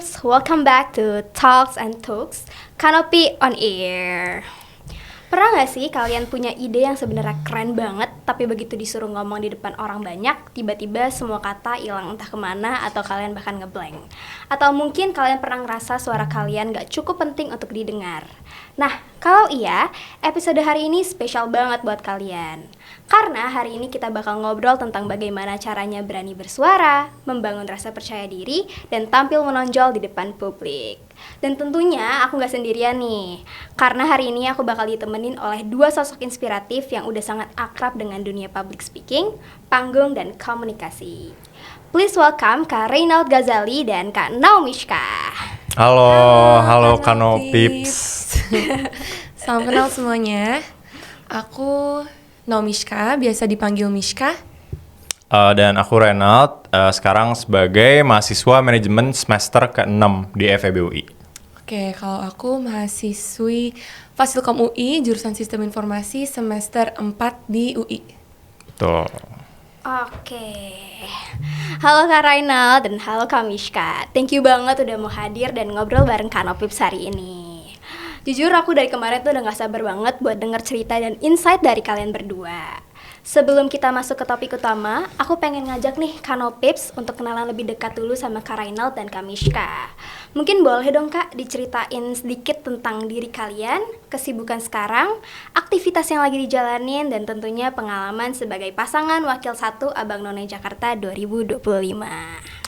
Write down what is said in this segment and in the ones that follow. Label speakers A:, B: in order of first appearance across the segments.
A: Peeps, welcome back to Talks and Talks, Canopy on Air. Pernah gak sih kalian punya ide yang sebenarnya keren banget, tapi begitu disuruh ngomong di depan orang banyak, tiba-tiba semua kata hilang entah kemana atau kalian bahkan ngeblank? Atau mungkin kalian pernah ngerasa suara kalian gak cukup penting untuk didengar? Nah, kalau iya, episode hari ini spesial banget buat kalian. Karena hari ini kita bakal ngobrol tentang bagaimana caranya berani bersuara, membangun rasa percaya diri, dan tampil menonjol di depan publik. Dan tentunya aku gak sendirian nih, karena hari ini aku bakal ditemenin oleh dua sosok inspiratif yang udah sangat akrab dengan dunia public speaking, panggung, dan komunikasi. Please welcome Kak Reynald Ghazali dan Kak Naumishka.
B: Halo Kano Pips.
C: Salam kenal semuanya. Aku Naumishka, biasa dipanggil Mishka.
B: Dan aku Reynald, sekarang sebagai mahasiswa manajemen semester ke-6 di FEB UI.
C: Oke, kalau aku mahasiswi Fasilkom UI, jurusan Sistem Informasi semester 4 di UI.
B: Tuh.
A: Oke. Halo Kak Reynald dan halo Kak Mishka. Thank you banget udah mau hadir dan ngobrol bareng Kak Nopips hari ini. Jujur aku dari kemarin tuh udah gak sabar banget buat denger cerita dan insight dari kalian berdua. Sebelum kita masuk ke topik utama, aku pengen ngajak nih Kano Pips untuk kenalan lebih dekat dulu sama Kak Reynald dan Kak Mishka. Mungkin boleh dong Kak diceritain sedikit tentang diri kalian, kesibukan sekarang, aktivitas yang lagi dijalanin, dan tentunya pengalaman sebagai pasangan Wakil 1 Abang None Jakarta 2025.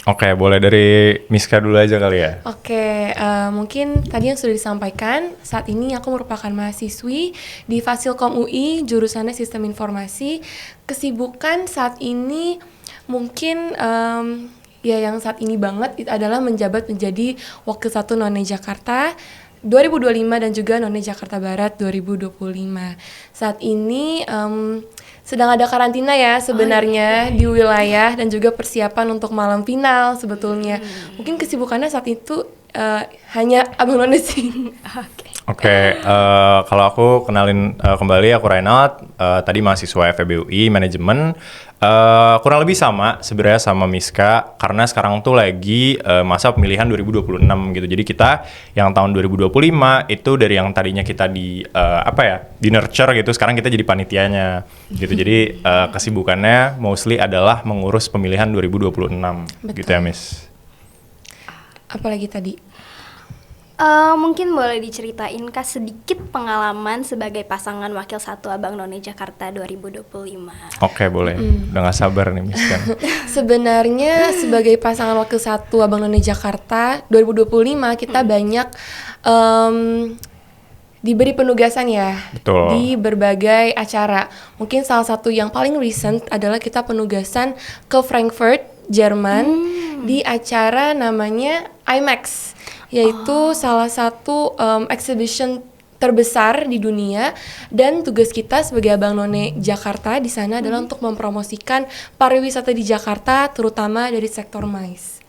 B: Oke, boleh dari Miska dulu aja kali ya.
C: Oke, mungkin tadi yang sudah disampaikan, saat ini aku merupakan mahasiswi di Fasilkom UI, jurusannya Sistem Informasi. Kesibukan saat ini mungkin ya yang saat ini banget adalah menjabat menjadi Wakil 1 None Jakarta 2025 dan juga None Jakarta Barat 2025. Saat ini sedang ada karantina ya sebenarnya di wilayah dan juga persiapan untuk malam final sebetulnya. Mungkin kesibukannya saat itu hanya Abang None sih.
B: Oke, kalau aku kenalin kembali, aku Reynald, tadi mahasiswa FEB UI manajemen. Kurang lebih sama sebenarnya sama Miska, karena sekarang tuh lagi masa pemilihan 2026 gitu. Jadi kita yang tahun 2025 itu dari yang tadinya kita di di nurture gitu, sekarang kita jadi panitianya gitu. Jadi kesibukannya mostly adalah mengurus pemilihan 2026.
C: Betul.
B: Gitu ya, Miss.
C: Apalagi tadi?
A: Mungkin boleh diceritain Kak sedikit pengalaman sebagai pasangan Wakil 1 Abang None Jakarta 2025.
B: Oke, boleh. Udah gak sabar nih, Miss kan.
C: Sebenarnya sebagai pasangan Wakil 1 Abang None Jakarta 2025 kita banyak diberi penugasan ya.
B: Betul.
C: Di berbagai acara. Mungkin salah satu yang paling recent adalah kita penugasan ke Frankfurt, Jerman di acara namanya IMAX, yaitu salah satu exhibition terbesar di dunia, dan tugas kita sebagai Abang None Jakarta di sana adalah untuk mempromosikan pariwisata di Jakarta, terutama dari sektor MICE.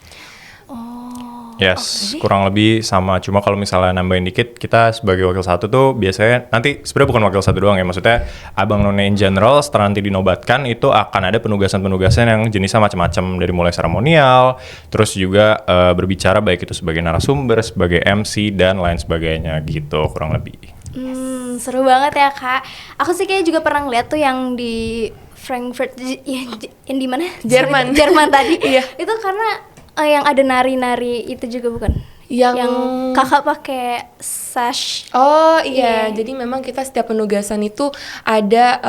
B: Yes, kurang lebih sama. Cuma kalau misalnya nambahin dikit, kita sebagai Wakil 1 tuh biasanya nanti sebenarnya bukan Wakil 1 doang ya. Maksudnya Abang None in general setelah nanti dinobatkan itu akan ada penugasan-penugasan yang jenisnya macam-macam, dari mulai seremonial, terus juga berbicara baik itu sebagai narasumber, sebagai MC dan lain sebagainya gitu kurang lebih.
A: Seru banget ya Kak. Aku sih kayaknya juga pernah ngeliat tuh yang di Frankfurt, yang di mana?
C: Jerman.
A: Jerman tadi.
C: Iya.
A: Itu karena yang ada nari-nari itu juga bukan? Yang kakak pakai sash.
C: Oh iya, jadi memang kita setiap penugasan itu ada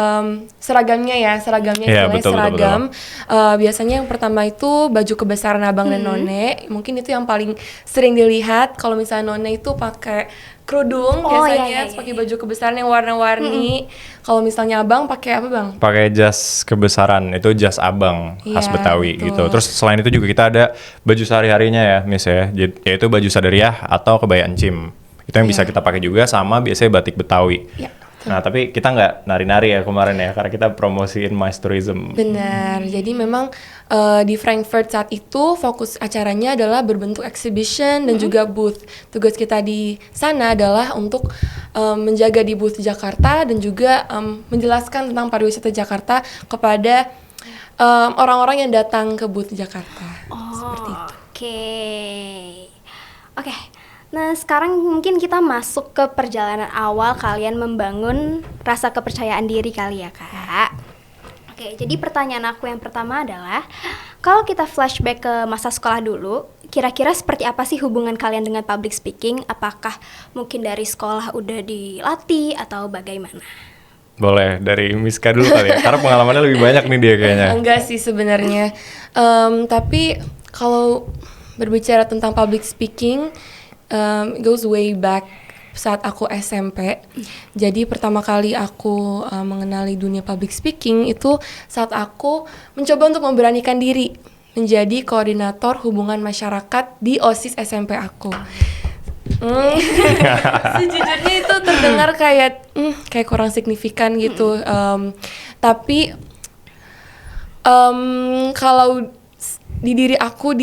C: seragamnya ya,
B: Iya,
C: istilahnya
B: betul,
C: seragam.
B: betul.
C: Biasanya yang pertama itu baju kebesaran Abang dan None, mungkin itu yang paling sering dilihat. Kalau misalnya None itu pakai kerudung, biasanya pakai baju kebesaran yang warna-warni. Kalau misalnya Abang pakai apa Bang?
B: Pakai jas kebesaran, itu jas abang khas
C: Iya,
B: Betawi
C: betul.
B: gitu. Terus selain itu juga kita ada baju sehari-harinya ya, Miss ya. Yaitu baju sadariah atau kebaya encim. Itu yang bisa kita pakai juga, sama biasanya batik Betawi.
C: Iya.
B: Nah, tapi kita nggak nari-nari ya kemarin ya, karena kita promosiin MICE Tourism.
C: Benar, jadi memang di Frankfurt saat itu fokus acaranya adalah berbentuk exhibition dan juga booth. Tugas kita di sana adalah untuk menjaga di booth Jakarta dan juga menjelaskan tentang pariwisata Jakarta kepada orang-orang yang datang ke booth Jakarta. Seperti itu.
A: Oke. Oke, nah sekarang mungkin kita masuk ke perjalanan awal kalian membangun rasa kepercayaan diri kali ya kak. Oke, jadi pertanyaan aku yang pertama adalah, kalau kita flashback ke masa sekolah dulu, kira-kira seperti apa sih hubungan kalian dengan public speaking? Apakah mungkin dari sekolah udah dilatih atau bagaimana?
B: Boleh dari Miska dulu kali ya, karena pengalamannya lebih banyak nih dia kayaknya.
C: Enggak sih sebenarnya. Tapi kalau berbicara tentang public speaking, it goes way back saat aku SMP. Jadi pertama kali aku mengenali dunia public speaking itu saat aku mencoba untuk memberanikan diri menjadi koordinator hubungan masyarakat di OSIS SMP aku. Sejujurnya itu terdengar kayak kurang signifikan gitu. Tapi kalau di diri aku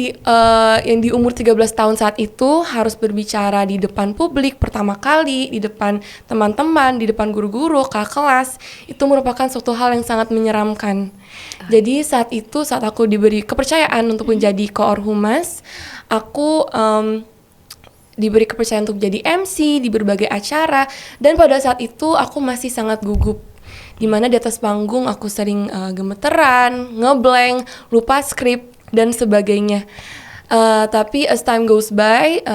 C: yang di umur 13 tahun saat itu harus berbicara di depan publik pertama kali, di depan teman-teman, di depan guru-guru, kakak kelas, itu merupakan suatu hal yang sangat menyeramkan. Jadi saat itu, saat aku diberi kepercayaan untuk menjadi koor humas, aku diberi kepercayaan untuk jadi MC di berbagai acara, dan pada saat itu aku masih sangat gugup. Dimana di atas panggung aku sering gemeteran, ngeblank, lupa skrip, dan sebagainya. Tapi as time goes by,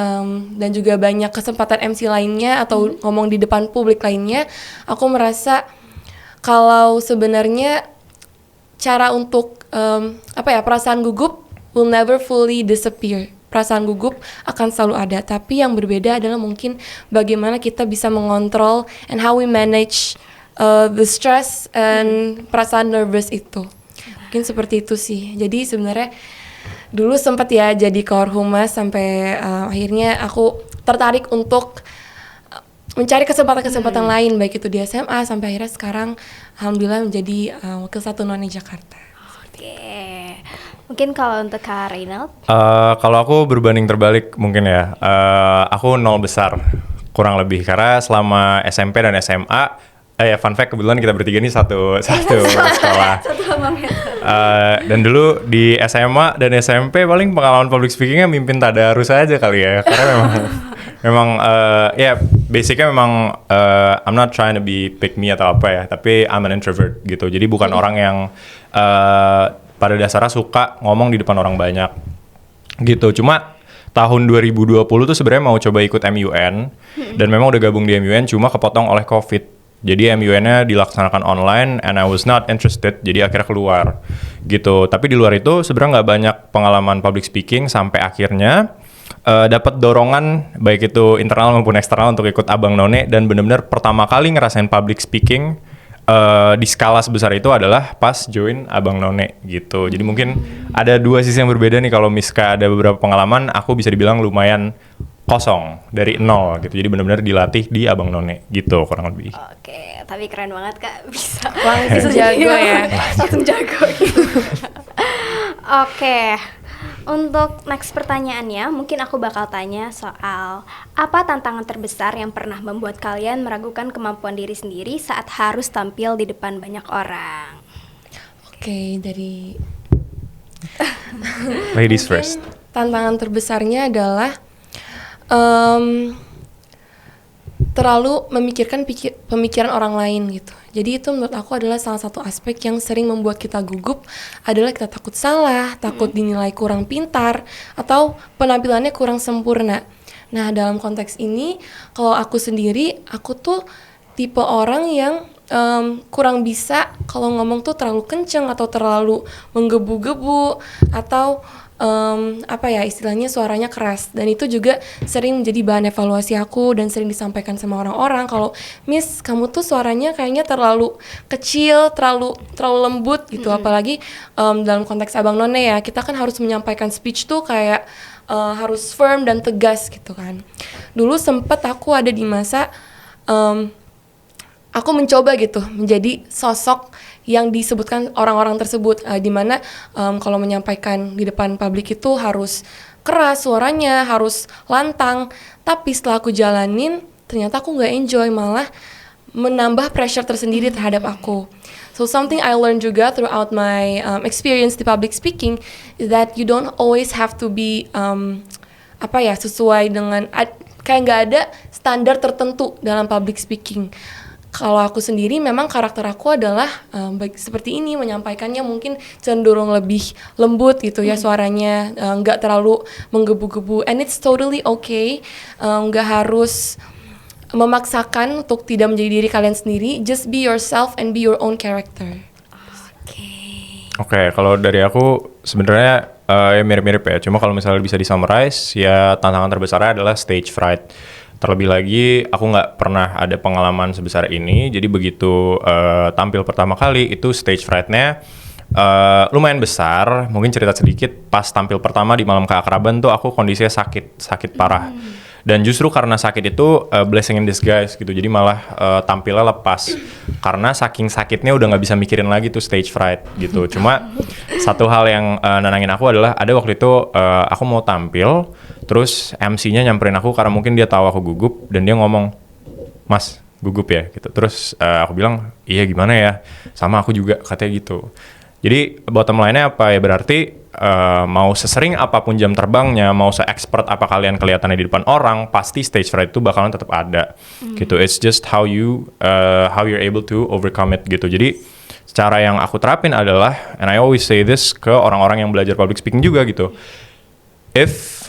C: dan juga banyak kesempatan MC lainnya atau ngomong di depan publik lainnya, aku merasa kalau sebenarnya cara untuk perasaan gugup will never fully disappear. Perasaan gugup akan selalu ada, tapi yang berbeda adalah mungkin bagaimana kita bisa mengontrol and how we manage the stress and perasaan nervous itu. Mungkin seperti itu sih. Jadi sebenarnya dulu sempat ya jadi koor humas sampai akhirnya aku tertarik untuk mencari kesempatan-kesempatan lain, baik itu di SMA sampai akhirnya sekarang alhamdulillah menjadi wakil 1 None Jakarta.
A: Oke, mungkin kalau untuk Kak Reynald?
B: Kalau aku berbanding terbalik mungkin ya, aku 0 besar kurang lebih, karena selama SMP dan SMA, fun fact, kebetulan kita bertiga ini satu sekolah. Dan dulu di SMA dan SMP paling pengalaman public speakingnya mimpin tadarus aja kali ya, karena memang basicnya memang I'm not trying to be pick me atau apa ya, tapi I'm an introvert gitu. Jadi bukan orang yang pada dasarnya suka ngomong di depan orang banyak gitu. Cuma tahun 2020 tuh sebenarnya mau coba ikut MUN, dan memang udah gabung di MUN, cuma kepotong oleh COVID. Jadi MUN-nya dilaksanakan online and I was not interested, jadi akhirnya keluar gitu. Tapi di luar itu sebenarnya nggak banyak pengalaman public speaking sampai akhirnya dapat dorongan baik itu internal maupun eksternal untuk ikut Abang None, dan benar-benar pertama kali ngerasain public speaking di skala sebesar itu adalah pas join Abang None gitu. Jadi mungkin ada dua sisi yang berbeda nih. Kalau Miska ada beberapa pengalaman, aku bisa dibilang lumayan kosong dari 0 gitu. Jadi benar-benar dilatih di Abang None gitu kurang lebih.
A: Oke, tapi keren banget Kak, bisa
C: Langsung jago ya.
A: langsung jago gitu. Oke, untuk next pertanyaannya mungkin aku bakal tanya soal apa tantangan terbesar yang pernah membuat kalian meragukan kemampuan diri sendiri saat harus tampil di depan banyak orang.
C: Oke, dari
B: Ladies first.
C: tantangan terbesarnya adalah terlalu memikirkan pemikiran orang lain gitu. Jadi itu menurut aku adalah salah satu aspek yang sering membuat kita gugup, adalah kita takut salah, takut dinilai kurang pintar, atau penampilannya kurang sempurna. Nah, dalam konteks ini, kalau aku sendiri, aku tuh tipe orang yang kurang bisa kalau ngomong tuh terlalu kenceng atau terlalu menggebu-gebu, atau istilahnya suaranya keras. Dan itu juga sering menjadi bahan evaluasi aku dan sering disampaikan sama orang-orang kalau, Miss, kamu tuh suaranya kayaknya terlalu kecil, terlalu lembut gitu. Apalagi dalam konteks Abang None ya, kita kan harus menyampaikan speech tuh kayak harus firm dan tegas gitu kan. Dulu sempet aku ada di masa aku mencoba gitu menjadi sosok yang disebutkan orang-orang tersebut, di mana kalau menyampaikan di depan publik itu harus keras suaranya, harus lantang. Tapi setelah aku jalanin, ternyata aku nggak enjoy, malah menambah pressure tersendiri terhadap aku. So something I learned juga throughout my experience di public speaking is that you don't always have to be sesuai dengan kayak nggak ada standar tertentu dalam public speaking. Kalau aku sendiri memang karakter aku adalah seperti ini, menyampaikannya mungkin cenderung lebih lembut gitu ya suaranya, nggak terlalu menggebu-gebu, and it's totally okay, nggak harus memaksakan untuk tidak menjadi diri kalian sendiri, just be yourself and be your own character.
B: Oke, kalau dari aku sebenarnya ya mirip-mirip ya. Cuma kalau misalnya bisa di-summarize, ya tantangan terbesarnya adalah stage fright. Terlebih lagi, aku nggak pernah ada pengalaman sebesar ini. Jadi begitu tampil pertama kali, itu stage fright-nya lumayan besar. Mungkin cerita sedikit, pas tampil pertama di Malam Keakraban tuh aku kondisinya sakit parah. Dan justru karena sakit itu blessing in disguise gitu. Jadi malah tampilnya lepas. Karena saking sakitnya udah nggak bisa mikirin lagi tuh stage fright gitu. Cuma satu hal yang nenangin aku adalah ada waktu itu aku mau tampil, terus MC-nya nyamperin aku karena mungkin dia tahu aku gugup dan dia ngomong, "Mas, gugup ya?" gitu. Terus aku bilang, "Iya, gimana ya? Sama aku juga," katanya gitu. Jadi bottom line-nya apa ya, berarti mau sesering apapun jam terbangnya, mau se-expert apa kalian kelihatannya di depan orang, pasti stage fright itu bakalan tetap ada gitu. It's just how you're able to overcome it gitu. Jadi cara yang aku terapin adalah, and I always say this ke orang-orang yang belajar public speaking juga gitu, if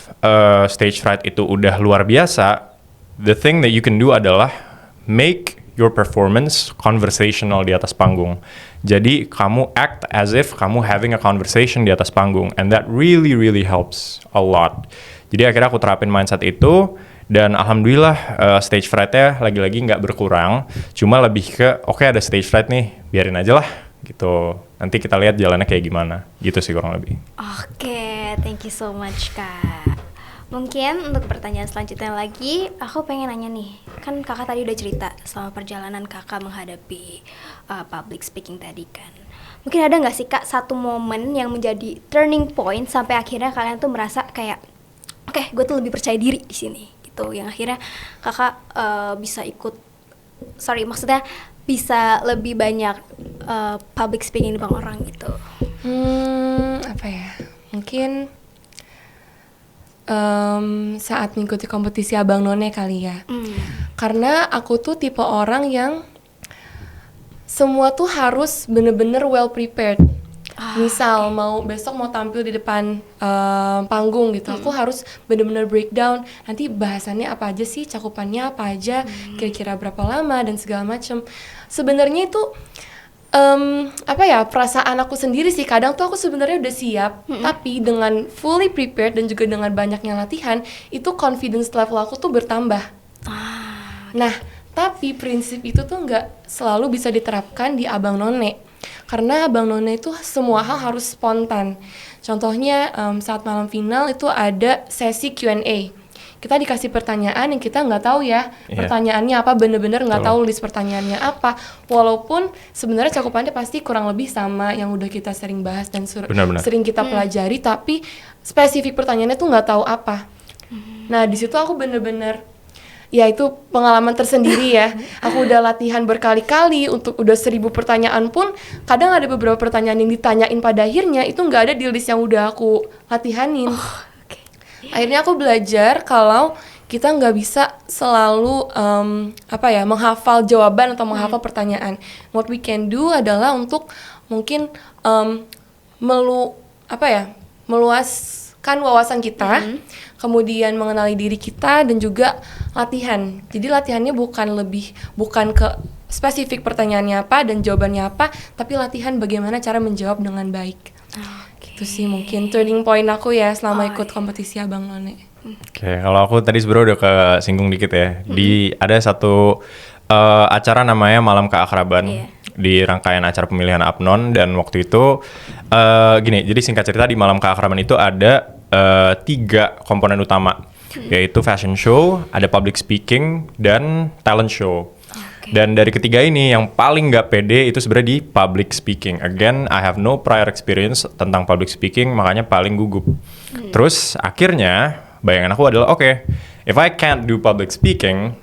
B: stage fright itu udah luar biasa, the thing that you can do adalah make your performance conversational di atas panggung. Jadi kamu act as if kamu having a conversation di atas panggung, and that really helps a lot. Jadi akhirnya aku terapin mindset itu, dan alhamdulillah stage fright-nya lagi-lagi nggak berkurang, cuma lebih ke oke, ada stage fright nih, biarin aja lah gitu. Nanti kita lihat jalannya kayak gimana, gitu sih kurang lebih.
A: Oke, thank you so much Kak. Mungkin untuk pertanyaan selanjutnya lagi, aku pengen nanya nih, kan kakak tadi udah cerita selama perjalanan kakak menghadapi public speaking tadi kan. Mungkin ada nggak sih Kak satu momen yang menjadi turning point sampai akhirnya kalian tuh merasa kayak, oke, gue tuh lebih percaya diri di sini gitu, yang akhirnya kakak bisa lebih banyak public speaking di depan orang gitu.
C: Apa ya? Mungkin saat mengikuti kompetisi Abang None kali ya. Karena aku tuh tipe orang yang semua tuh harus bener-bener well prepared. Misal besok mau tampil di depan panggung gitu, aku harus bener-bener breakdown nanti bahasannya apa aja sih, cakupannya apa aja, kira-kira berapa lama dan segala macem. Sebenarnya itu perasaan aku sendiri sih, kadang tuh aku sebenarnya udah siap, tapi dengan fully prepared dan juga dengan banyaknya latihan, itu confidence level aku tuh bertambah. Nah, tapi prinsip itu tuh nggak selalu bisa diterapkan di Abang None, karena Abang None itu semua hal harus spontan. Contohnya saat malam final itu ada sesi Q&A. Kita dikasih pertanyaan yang kita nggak tahu ya, pertanyaannya apa, bener-bener nggak tahu list pertanyaannya apa, walaupun sebenarnya cakupannya pasti kurang lebih sama yang udah kita sering bahas dan sering kita pelajari, tapi spesifik pertanyaannya tuh nggak tahu apa. Nah di situ aku bener-bener, ya itu pengalaman tersendiri ya, aku udah latihan berkali-kali untuk udah 1000 pertanyaan pun, kadang ada beberapa pertanyaan yang ditanyain pada akhirnya itu nggak ada di list yang udah aku latihanin. Akhirnya aku belajar kalau kita nggak bisa selalu menghafal jawaban atau menghafal pertanyaan. What we can do adalah untuk mungkin meluaskan wawasan kita, kemudian mengenali diri kita dan juga latihan. Jadi latihannya bukan ke spesifik pertanyaannya apa dan jawabannya apa, tapi latihan bagaimana cara menjawab dengan baik. Itu sih mungkin turning point aku ya selama ikut kompetisi Abang None.
B: Oke, kalau aku tadi sebenarnya udah kesinggung dikit ya. Ada satu acara namanya Malam Keakraban di rangkaian acara pemilihan Apnon, dan waktu itu jadi singkat cerita di Malam Keakraban itu ada 3 komponen utama, yaitu fashion show, ada public speaking, dan talent show. Dan dari ketiga ini yang paling nggak pede itu sebenarnya di public speaking. Again, I have no prior experience tentang public speaking, makanya paling gugup. Terus akhirnya bayangan aku adalah if I can't do public speaking,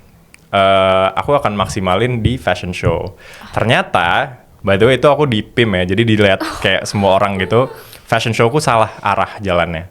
B: aku akan maksimalin di fashion show. Ternyata, by the way itu aku di PIM ya, jadi dilihat kayak semua orang gitu, fashion showku salah arah jalannya.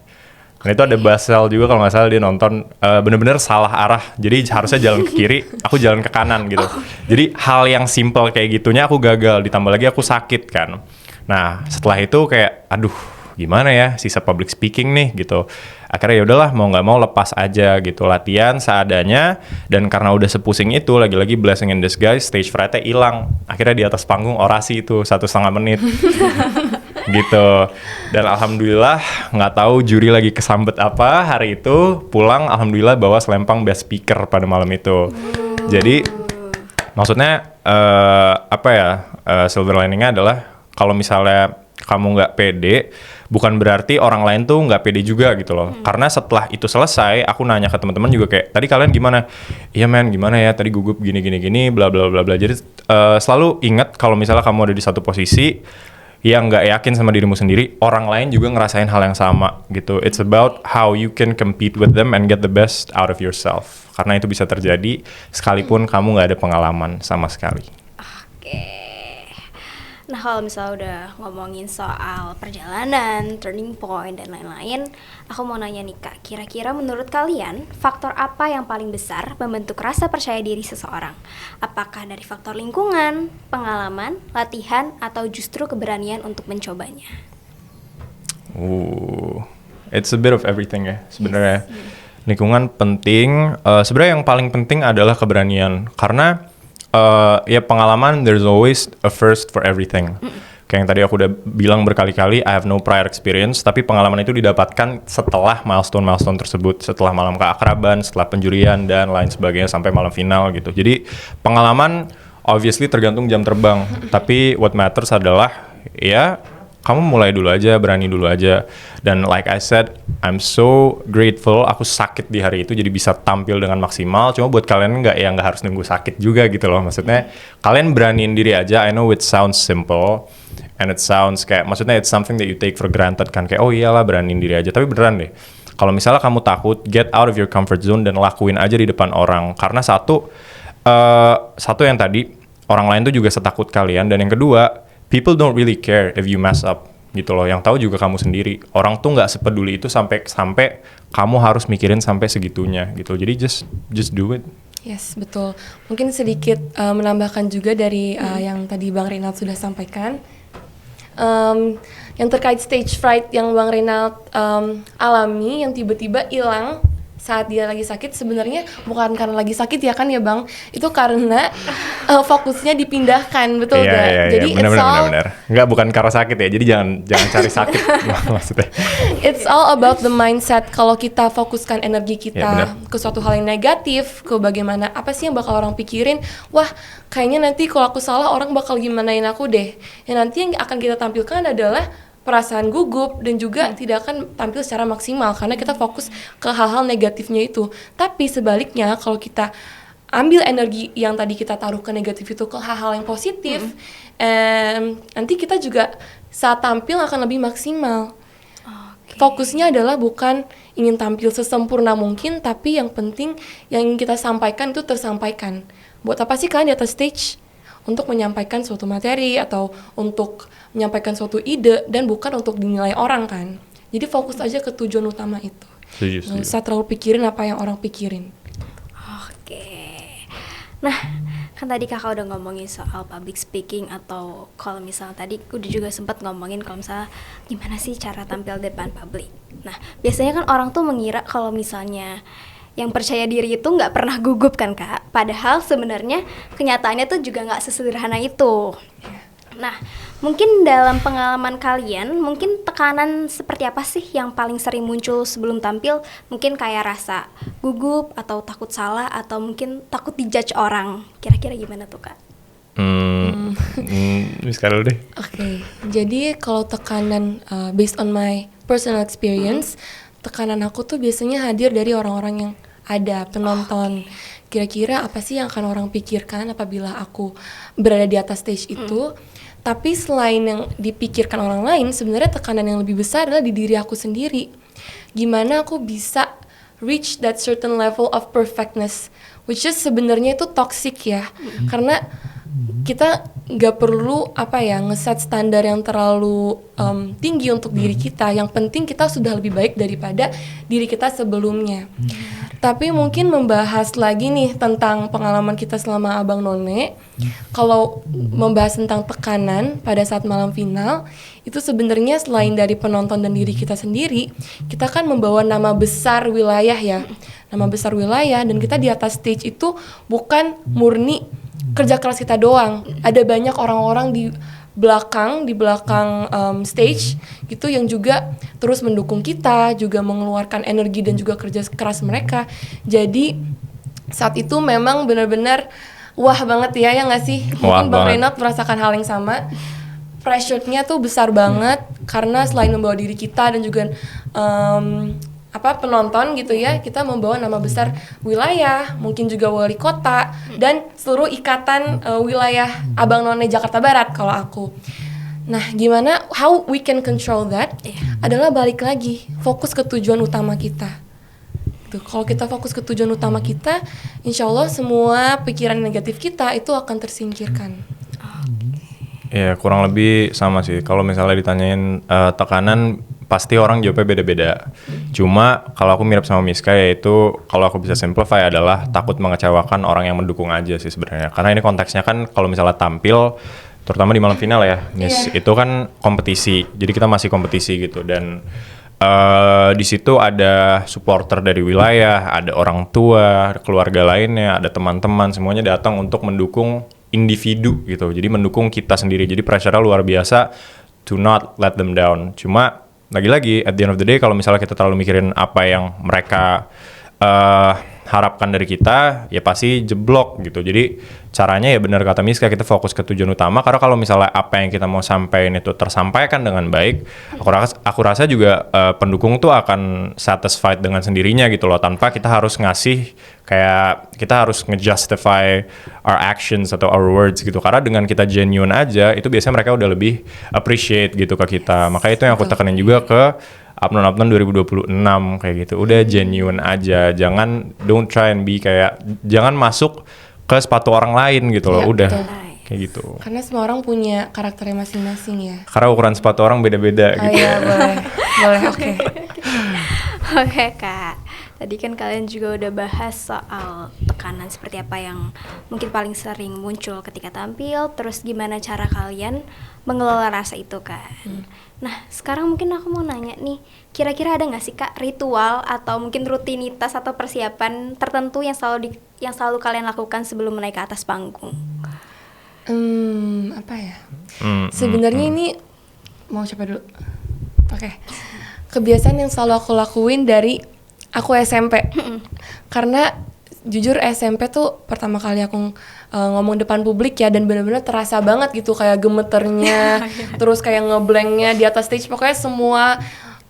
B: Dan itu ada Basel juga kalau nggak salah, dia nonton bener-bener salah arah. Jadi harusnya jalan ke kiri, aku jalan ke kanan gitu. Jadi hal yang simple kayak gitunya aku gagal, ditambah lagi aku sakit kan. Nah setelah itu kayak aduh gimana ya sisa public speaking nih gitu. Akhirnya ya udahlah mau nggak mau lepas aja gitu, latihan seadanya. Dan karena udah sepusing itu, lagi-lagi blessing in disguise, stage fright-nya hilang. Akhirnya di atas panggung orasi itu 1,5 menit. Gitu. Dan alhamdulillah nggak tahu juri lagi kesambet apa hari itu, pulang alhamdulillah bawa selempang best speaker pada malam itu. Jadi maksudnya apa ya, silver liningnya adalah kalau misalnya kamu nggak pede, bukan berarti orang lain tuh nggak pede juga gitu loh. Karena setelah itu selesai, aku nanya ke teman-teman juga kayak, tadi kalian gimana? Iya men, gimana ya? Tadi gugup gini bla bla bla bla. Jadi selalu ingat kalau misalnya kamu ada di satu posisi yang nggak yakin sama dirimu sendiri, orang lain juga ngerasain hal yang sama gitu. It's about how you can compete with them and get the best out of yourself. Karena itu bisa terjadi sekalipun kamu nggak ada pengalaman sama sekali.
A: Oke. Nah kalau misalnya udah ngomongin soal perjalanan, turning point, dan lain-lain, aku mau nanya nih Kak, kira-kira menurut kalian faktor apa yang paling besar membentuk rasa percaya diri seseorang? Apakah dari faktor lingkungan, pengalaman, latihan, atau justru keberanian untuk mencobanya?
B: It's a bit of everything ya sebenarnya. Lingkungan penting, sebenarnya yang paling penting adalah keberanian. Karena ya pengalaman, there's always a first for everything. Kayak yang tadi aku udah bilang berkali-kali, I have no prior experience, tapi pengalaman itu didapatkan setelah milestone-milestone tersebut, setelah malam keakraban, setelah penjurian, dan lain sebagainya, sampai malam final gitu. Jadi pengalaman obviously tergantung jam terbang, tapi what matters adalah ya kamu mulai dulu aja, berani dulu aja. Dan like I said, I'm so grateful aku sakit di hari itu jadi bisa tampil dengan maksimal. Cuma buat kalian nggak harus nunggu sakit juga gitu loh. Maksudnya kalian beraniin diri aja. I know it sounds simple and it sounds kayak, maksudnya it's something that you take for granted kan. Kayak oh iyalah beraniin diri aja. Tapi beneran deh, kalau misalnya kamu takut, get out of your comfort zone dan lakuin aja di depan orang. Karena satu yang tadi, orang lain tuh juga setakut kalian. Dan yang kedua, people don't really care if you mess up gitu loh. Yang tahu juga kamu sendiri. Orang tuh nggak sepeduli itu sampai kamu harus mikirin sampai segitunya gitu. Jadi just do it.
C: Yes, betul. Mungkin sedikit menambahkan juga dari yang tadi Bang Reynald sudah sampaikan. Yang terkait stage fright yang Bang Reynald alami, yang tiba-tiba hilang saat dia lagi sakit, sebenarnya bukan karena lagi sakit ya kan ya Bang, itu karena fokusnya dipindahkan, betul gak?
B: Iya,
C: Jadi
B: benar. Enggak, bukan karena sakit ya, jadi jangan cari sakit maksudnya.
C: It's all about the mindset. Kalau kita fokuskan energi kita ke suatu hal yang negatif, ke bagaimana, apa sih yang bakal orang pikirin, wah kayaknya nanti kalau aku salah orang bakal gimanain aku deh. Yang nanti yang akan kita tampilkan adalah perasaan gugup dan juga tidak akan tampil secara maksimal karena kita fokus ke hal-hal negatifnya itu. Tapi sebaliknya kalau kita ambil energi yang tadi kita taruh ke negatif itu ke hal-hal yang positif, nanti kita juga saat tampil akan lebih maksimal. Fokusnya adalah bukan ingin tampil sesempurna mungkin, tapi yang penting yang ingin kita sampaikan itu tersampaikan. Buat apa sih kalian di atas stage? Untuk menyampaikan suatu materi atau untuk menyampaikan suatu ide dan bukan untuk dinilai orang kan. Jadi fokus aja ke tujuan utama itu. Nggak usah terlalu pikirin apa yang orang pikirin.
A: Oke. Nah, kan tadi kakak udah ngomongin soal public speaking, atau kalau misalnya tadi udah juga sempat ngomongin kalau misalnya gimana sih cara tampil di depan publik. Nah, biasanya kan orang tuh mengira kalau misalnya yang percaya diri itu nggak pernah gugup kan Kak, padahal sebenarnya kenyataannya tuh juga nggak sesederhana itu. Nah, mungkin dalam pengalaman kalian, mungkin tekanan seperti apa sih yang paling sering muncul sebelum tampil? Mungkin kayak rasa gugup, atau takut salah, atau mungkin takut dijudge orang. Kira-kira gimana tuh Kak?
B: Sekarang deh.
C: Oke, jadi kalau tekanan based on my personal experience, tekanan aku tuh biasanya hadir dari orang-orang yang ada, penonton. Kira-kira apa sih yang akan orang pikirkan apabila aku berada di atas stage itu? Tapi selain yang dipikirkan orang lain, sebenarnya tekanan yang lebih besar adalah di diri aku sendiri. Gimana aku bisa reach that certain level of perfectness, which is sebenarnya itu toxic ya. Karena kita nggak perlu ngeset standar yang terlalu tinggi untuk diri kita. Yang penting kita sudah lebih baik daripada diri kita sebelumnya. Tapi mungkin membahas lagi nih tentang pengalaman kita selama Abang None. Kalau membahas tentang tekanan pada saat malam final, itu sebenarnya selain dari penonton dan diri kita sendiri, kita kan membawa nama besar wilayah ya. Nama besar wilayah, dan kita di atas stage itu bukan murni kerja keras kita doang. Ada banyak orang-orang di belakang stage gitu yang juga terus mendukung kita, juga mengeluarkan energi dan juga kerja keras mereka. Jadi saat itu memang benar-benar wah banget ya nggak sih? Mungkin Bang Reynald merasakan hal yang sama. Pressure-nya tuh besar banget karena selain membawa diri kita dan juga penonton gitu ya, kita membawa nama besar wilayah, mungkin juga wali kota dan seluruh ikatan wilayah Abang None Jakarta Barat kalau aku. Nah, gimana how we can control that? Adalah balik lagi fokus ke tujuan utama kita. Tuh, kalau kita fokus ke tujuan utama kita, insya Allah semua pikiran negatif kita itu akan tersingkirkan.
B: Ya kurang lebih sama sih. Kalau misalnya ditanyain tekanan, pasti orang jawabnya beda-beda. Cuma kalau aku mirip sama Miska, yaitu kalau aku bisa simplify adalah takut mengecewakan orang yang mendukung aja sih sebenarnya. Karena ini konteksnya kan kalau misalnya tampil, terutama di malam final ya, Miss, itu kan kompetisi. Jadi kita masih kompetisi gitu, dan di situ ada supporter dari wilayah, ada orang tua, keluarga lainnya, ada teman-teman, semuanya datang untuk mendukung individu gitu. Jadi mendukung kita sendiri. Jadi pressure-nya luar biasa to not let them down. Cuma lagi-lagi at the end of the day kalau misalnya kita terlalu mikirin apa yang mereka harapkan dari kita, ya pasti jeblok gitu. Jadi caranya ya benar kata Miska, kita fokus ke tujuan utama. Karena kalau misalnya apa yang kita mau sampaikan itu tersampaikan dengan baik, aku rasa juga pendukung tuh akan satisfied dengan sendirinya gitu loh, tanpa kita harus ngasih kayak kita harus ngejustify our actions atau our words gitu. Karena dengan kita genuine aja, itu biasanya mereka udah lebih appreciate gitu ke kita. Makanya itu yang aku tekanin juga ke Apnon 2026 kayak gitu. Udah genuine aja, don't try and be kayak, jangan masuk ke sepatu orang lain gitu loh. Udah
C: Betul.
B: kayak gitu.
C: Karena semua orang punya karakternya masing-masing ya.
B: Karena ukuran sepatu orang beda-beda gitu.
C: Iya, boleh, oke.
A: Oke Kak, tadi kan kalian juga udah bahas soal tekanan seperti apa yang mungkin paling sering muncul ketika tampil, terus gimana cara kalian mengelola rasa itu kan. Nah sekarang mungkin aku mau nanya nih, kira-kira ada nggak sih Kak ritual atau mungkin rutinitas atau persiapan tertentu yang selalu kalian lakukan sebelum naik ke atas panggung?
C: Apa ya? Sebenarnya ini mau coba dulu. Oke. Kebiasaan yang selalu aku lakuin dari aku SMP. Karena jujur SMP tuh pertama kali aku ngomong depan publik ya, dan benar-benar terasa banget gitu kayak gemeternya, terus kayak ngeblanknya di atas stage. Pokoknya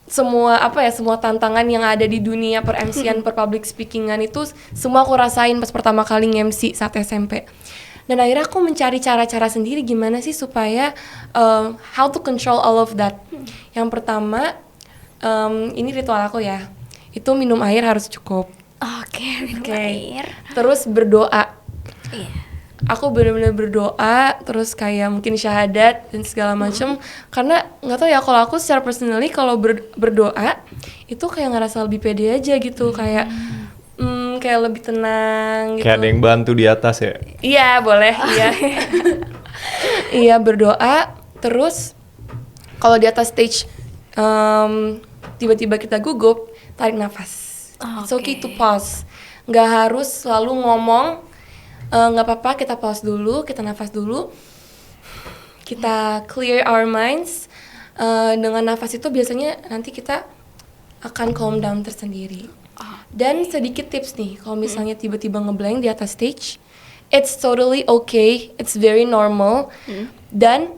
C: semua tantangan yang ada di dunia per MC-an, per public speaking-an itu semua aku rasain pas pertama kali nge-MC saat SMP. Dan akhirnya aku mencari cara-cara sendiri gimana sih supaya how to control all of that. Yang pertama, ini ritual aku ya, itu minum air harus cukup.
A: Oke, minum air.
C: Terus berdoa.
A: Iya.
C: Aku benar-benar berdoa, terus kayak mungkin syahadat dan segala macam. Karena nggak tahu ya, kalau aku secara personally kalau berdoa itu kayak ngerasa lebih pede aja gitu, kayak lebih tenang gitu.
B: Kayak ada yang bantu di atas ya?
C: Iya, boleh, iya. Iya, berdoa, terus kalau di atas stage tiba-tiba kita gugup, tarik nafas. It's okay to pause. Nggak harus selalu ngomong, nggak apa-apa, kita pause dulu, kita nafas dulu. Kita clear our minds. Dengan nafas itu biasanya nanti kita akan calm down tersendiri. Dan sedikit tips nih, kalau misalnya tiba-tiba ngeblank di atas stage, it's totally okay, it's very normal. Dan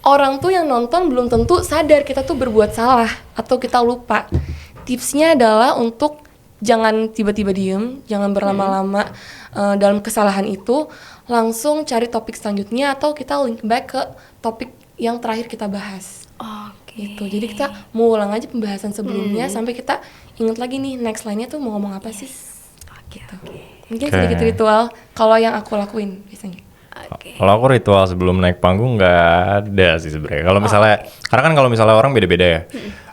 C: orang tuh yang nonton belum tentu sadar kita tuh berbuat salah atau kita lupa. Tipsnya adalah untuk jangan tiba-tiba diem, jangan berlama-lama dalam kesalahan itu, langsung cari topik selanjutnya atau kita link back ke topik yang terakhir kita bahas. Gitu. Jadi kita mau ulang aja pembahasan sebelumnya sampai kita ingat lagi nih next line-nya tuh mau ngomong apa sih. Gitu. Mungkin sedikit ritual kalau yang aku lakuin biasanya.
A: Oke.
B: Kalau aku ritual sebelum naik panggung nggak ada sih sebenarnya. Kalau misalnya, karena kan kalau misalnya orang beda-beda ya.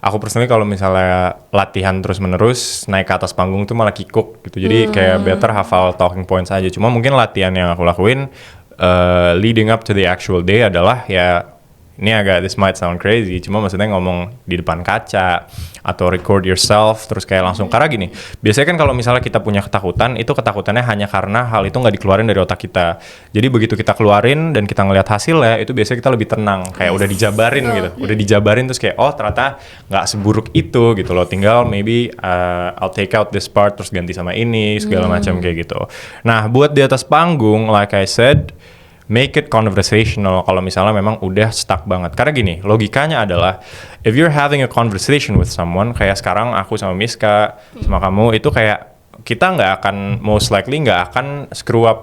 B: Aku personally kalau misalnya latihan terus-menerus naik ke atas panggung tuh malah kikuk gitu. Jadi kayak better hafal talking points aja. Cuma mungkin latihan yang aku lakuin leading up to the actual day adalah ya, ini this might sound crazy, cuma maksudnya ngomong di depan kaca atau record yourself terus kayak langsung, karena gini, biasanya kan kalau misalnya kita punya ketakutan, itu ketakutannya hanya karena hal itu nggak dikeluarin dari otak kita. Jadi begitu kita keluarin dan kita ngelihat hasilnya, itu biasanya kita lebih tenang, kayak udah dijabarin gitu, udah dijabarin terus kayak oh ternyata nggak seburuk itu gitu loh, tinggal maybe I'll take out this part terus ganti sama ini segala macam kayak gitu. Nah buat di atas panggung, like I said, make it conversational kalau misalnya memang udah stuck banget. Karena gini, logikanya adalah if you're having a conversation with someone, kayak sekarang aku sama Miska, sama kamu, itu kayak kita nggak akan, most likely nggak akan screw up,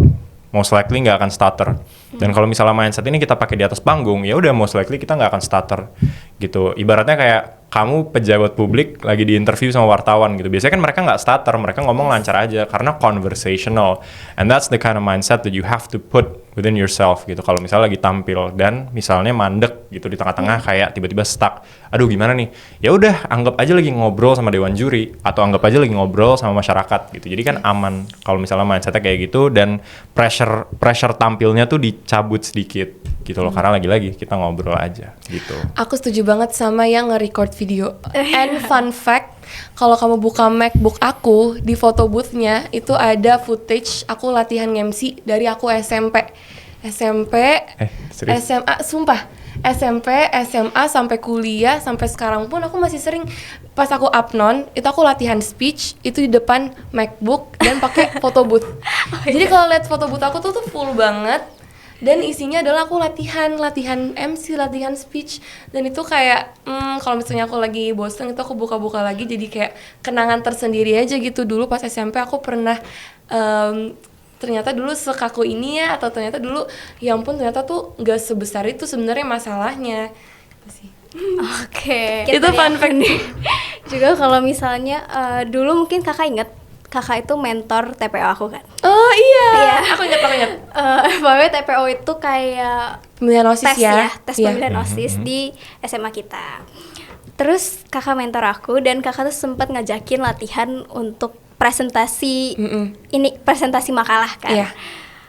B: most likely nggak akan stutter. Dan kalau misalnya mindset ini kita pakai di atas panggung, ya udah most likely kita nggak akan stutter gitu. Ibaratnya kayak kamu pejabat publik lagi di interview sama wartawan gitu. Biasanya kan mereka nggak stutter, mereka ngomong lancar aja karena conversational. And that's the kind of mindset that you have to put within yourself gitu. Kalau misalnya lagi tampil dan misalnya mandek gitu di tengah-tengah kayak tiba-tiba stuck. Aduh gimana nih? Ya udah anggap aja lagi ngobrol sama dewan juri atau anggap aja lagi ngobrol sama masyarakat gitu. Jadi kan aman kalau misalnya mindsetnya kayak gitu, dan pressure tampilnya tuh dicabut sedikit gitu loh, karena lagi-lagi kita ngobrol aja gitu.
C: Aku setuju banget sama yang nge-record video. And fun fact, kalau kamu buka MacBook aku, di photo booth-nya itu ada footage aku latihan MC dari aku SMP,
B: Serius?
C: SMA, sumpah. SMP, SMA, sampai kuliah, sampai sekarang pun aku masih sering pas aku apnon, itu aku latihan speech, itu di depan MacBook dan pakai photo booth. Jadi kalau lihat photo booth aku tuh full banget. Dan isinya adalah aku latihan MC, latihan speech. Dan itu kayak, kalau misalnya aku lagi bosen itu aku buka-buka lagi. Jadi kayak kenangan tersendiri aja gitu. Dulu pas SMP aku pernah, ternyata dulu sekaku ini ya. Atau ternyata dulu, ya ampun ternyata tuh gak sebesar itu sebenarnya masalahnya gitu sih.
A: Oke.
C: Itu fun fact nih.
A: Juga kalau misalnya dulu mungkin kakak inget, kakak itu mentor TPO aku kan.
C: Oh iya,
A: Iya.
C: aku ingat.
A: Pokoknya TPO itu kayak
C: Pemilihan OSIS
A: tes
C: Iya.
A: pemilihan OSIS di SMA kita. Terus kakak mentor aku dan kakak tuh sempat ngajakin latihan untuk presentasi ini, presentasi makalah kan.
C: Iya.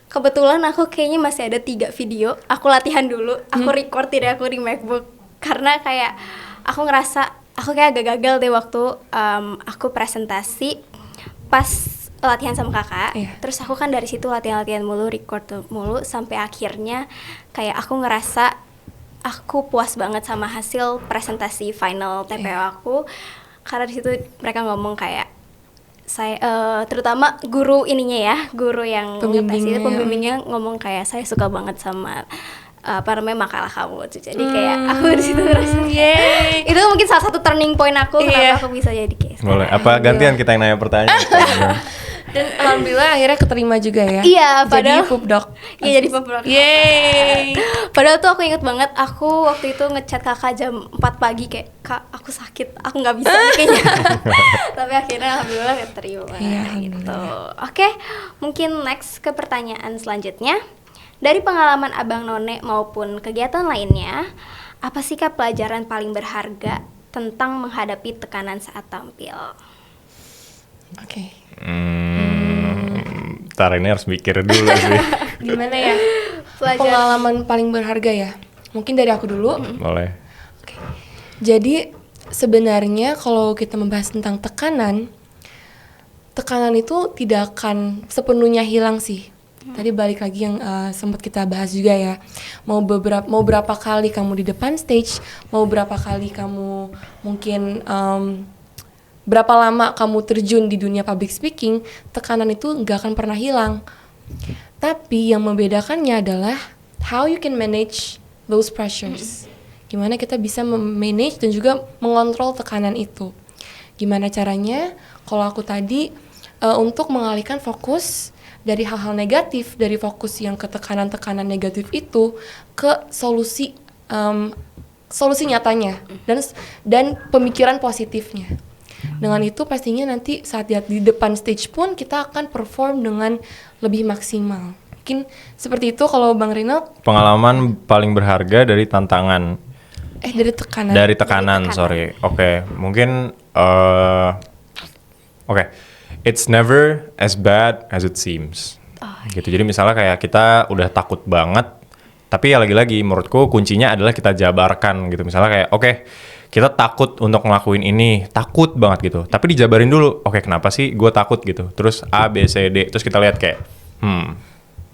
A: Kebetulan aku kayaknya masih ada 3 video. Aku latihan dulu, aku record tidak aku di MacBook karena kayak aku ngerasa aku kayak agak gagal deh waktu aku presentasi pas latihan sama kakak.
C: Iya.
A: Terus aku kan dari situ latihan mulu, record mulu sampai akhirnya kayak aku ngerasa aku puas banget sama hasil presentasi final TPO aku, karena di situ mereka ngomong kayak saya terutama guru ininya ya, guru yang pembimbingnya ngomong kayak saya suka banget sama apa namanya makalah kamu tuh. Jadi kayak aku di situ ngerasa itu mungkin salah satu turning point aku kenapa aku bisa jadi kayak
B: Boleh, apa gantian kita yang nanya pertanyaan?
C: Dan alhamdulillah akhirnya keterima juga ya.
A: Iya, padahal
C: jadi pubdoc.
A: Iya, jadi pubdoc.
C: Yeay.
A: Padahal tuh aku inget banget, aku waktu itu ngechat kakak jam 4 pagi kayak, "Kak, aku sakit, aku nggak bisa nih kayaknya." Tapi akhirnya alhamdulillah keterima
C: Iya,
A: gitu. Oke, mungkin next ke pertanyaan selanjutnya. Dari pengalaman Abang None maupun kegiatan lainnya, apa sih Kak pelajaran paling berharga tentang menghadapi tekanan saat tampil?
C: Oke.
B: Ntar ini harus mikir dulu sih.
C: Gimana ya?
A: Pelajaran
C: Pengalaman paling berharga ya. Mungkin dari aku dulu.
B: Boleh.
C: Oke. Jadi sebenarnya kalau kita membahas tentang tekanan itu tidak akan sepenuhnya hilang sih. Tadi balik lagi yang sempat kita bahas juga ya. Mau berapa kali kamu di depan stage, mau berapa kali kamu mungkin berapa lama kamu terjun di dunia public speaking, tekanan itu nggak akan pernah hilang. Tapi yang membedakannya adalah how you can manage those pressures. Gimana kita bisa manage dan juga mengontrol tekanan itu. Gimana caranya? Kalau aku tadi untuk mengalihkan fokus dari hal-hal negatif, dari fokus yang ke tekanan-tekanan negatif itu ke solusi nyatanya dan pemikiran positifnya. Dengan itu pastinya nanti saat di depan stage pun kita akan perform dengan lebih maksimal. Mungkin seperti itu kalau Bang Rinald.
B: Pengalaman paling berharga dari tantangan.
C: Dari tekanan.
B: Dari tekanan, sorry. Oke, mungkin it's never as bad as it seems. Gitu. Jadi misalnya kayak kita udah takut banget, tapi ya lagi-lagi menurutku kuncinya adalah kita jabarkan gitu. Misalnya kayak kita takut untuk ngelakuin ini, takut banget gitu. Tapi dijabarin dulu, kenapa sih gue takut gitu. Terus A, B, C, D, terus kita lihat kayak,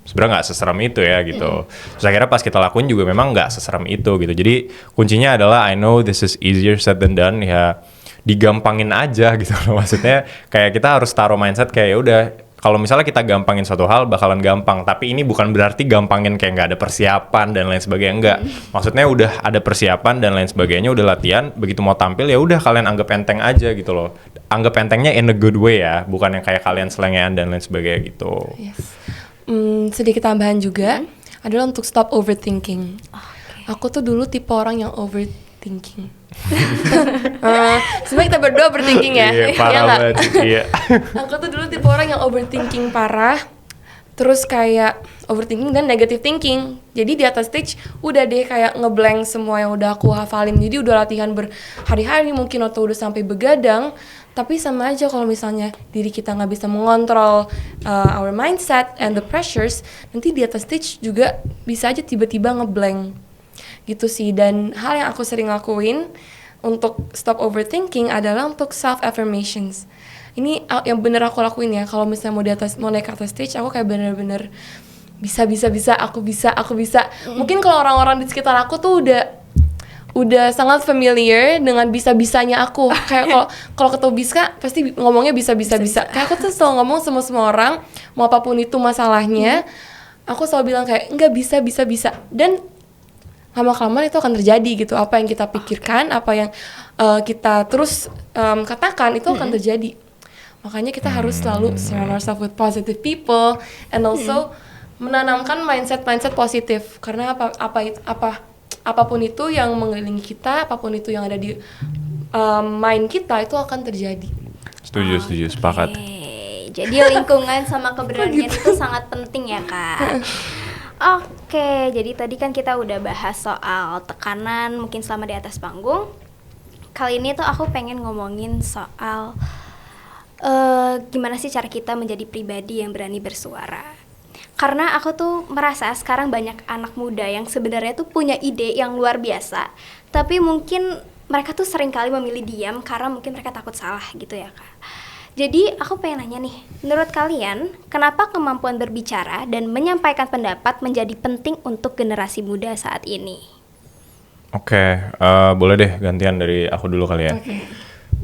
B: sebenarnya nggak seserem itu ya gitu. Terus akhirnya pas kita lakuin juga memang nggak seserem itu gitu. Jadi kuncinya adalah I know this is easier said than done, ya digampangin aja gitu loh. Maksudnya kayak kita harus taruh mindset kayak ya udah, kalau misalnya kita gampangin suatu hal bakalan gampang, tapi ini bukan berarti gampangin kayak nggak ada persiapan dan lain sebagainya, enggak. Maksudnya udah ada persiapan dan lain sebagainya, udah latihan, begitu mau tampil ya udah kalian anggap enteng aja gitu loh. Anggap entengnya in a good way ya, bukan yang kayak kalian selengean dan lain sebagainya gitu.
C: Yes. Sedikit tambahan juga adalah untuk stop overthinking. Aku tuh dulu tipe orang yang overthinking. Sebenarnya kita berdua overthinking ya.
B: Iya, parah banget. Iya.
C: Aku tuh dulu tipe orang yang overthinking parah. Terus kayak overthinking dan negative thinking. Jadi di atas stage udah deh kayak ngeblank semua yang udah aku hafalin. Jadi udah latihan berhari-hari mungkin atau udah sampai begadang. Tapi sama aja kalau misalnya diri kita nggak bisa mengontrol our mindset and the pressures, nanti di atas stage juga bisa aja tiba-tiba ngeblank gitu sih. Dan hal yang aku sering lakuin untuk stop overthinking adalah untuk self affirmations. Ini yang bener aku lakuin ya. Kalau misalnya mau naik ke atas stage, aku kayak bener-bener bisa, aku bisa. Mungkin kalau orang-orang di sekitar aku tuh udah sangat familiar dengan bisa-bisanya aku. Kayak kalau ketemu Biska pasti ngomongnya bisa. Kayak aku tuh selalu ngomong sama semua orang, mau apapun itu masalahnya, aku selalu bilang kayak enggak bisa. Dan lama-kelamaan itu akan terjadi gitu. Apa yang kita pikirkan, apa yang kita terus katakan itu akan terjadi. Makanya kita harus selalu surround ourselves with positive people and also menanamkan mindset positif. Karena apapun itu yang mengelilingi kita, apapun itu yang ada di mind kita itu akan terjadi.
B: Setuju, sepakat.
A: Jadi lingkungan sama keberanian itu sangat penting ya Kak. Oke, jadi tadi kan kita udah bahas soal tekanan mungkin selama di atas panggung. Kali ini tuh aku pengen ngomongin soal gimana sih cara kita menjadi pribadi yang berani bersuara. Karena aku tuh merasa sekarang banyak anak muda yang sebenarnya tuh punya ide yang luar biasa, tapi mungkin mereka tuh seringkali memilih diam karena mungkin mereka takut salah gitu ya Kak. Jadi aku pengen nanya nih, menurut kalian kenapa kemampuan berbicara dan menyampaikan pendapat menjadi penting untuk generasi muda saat ini?
B: Oke, boleh deh gantian dari aku dulu kali ya.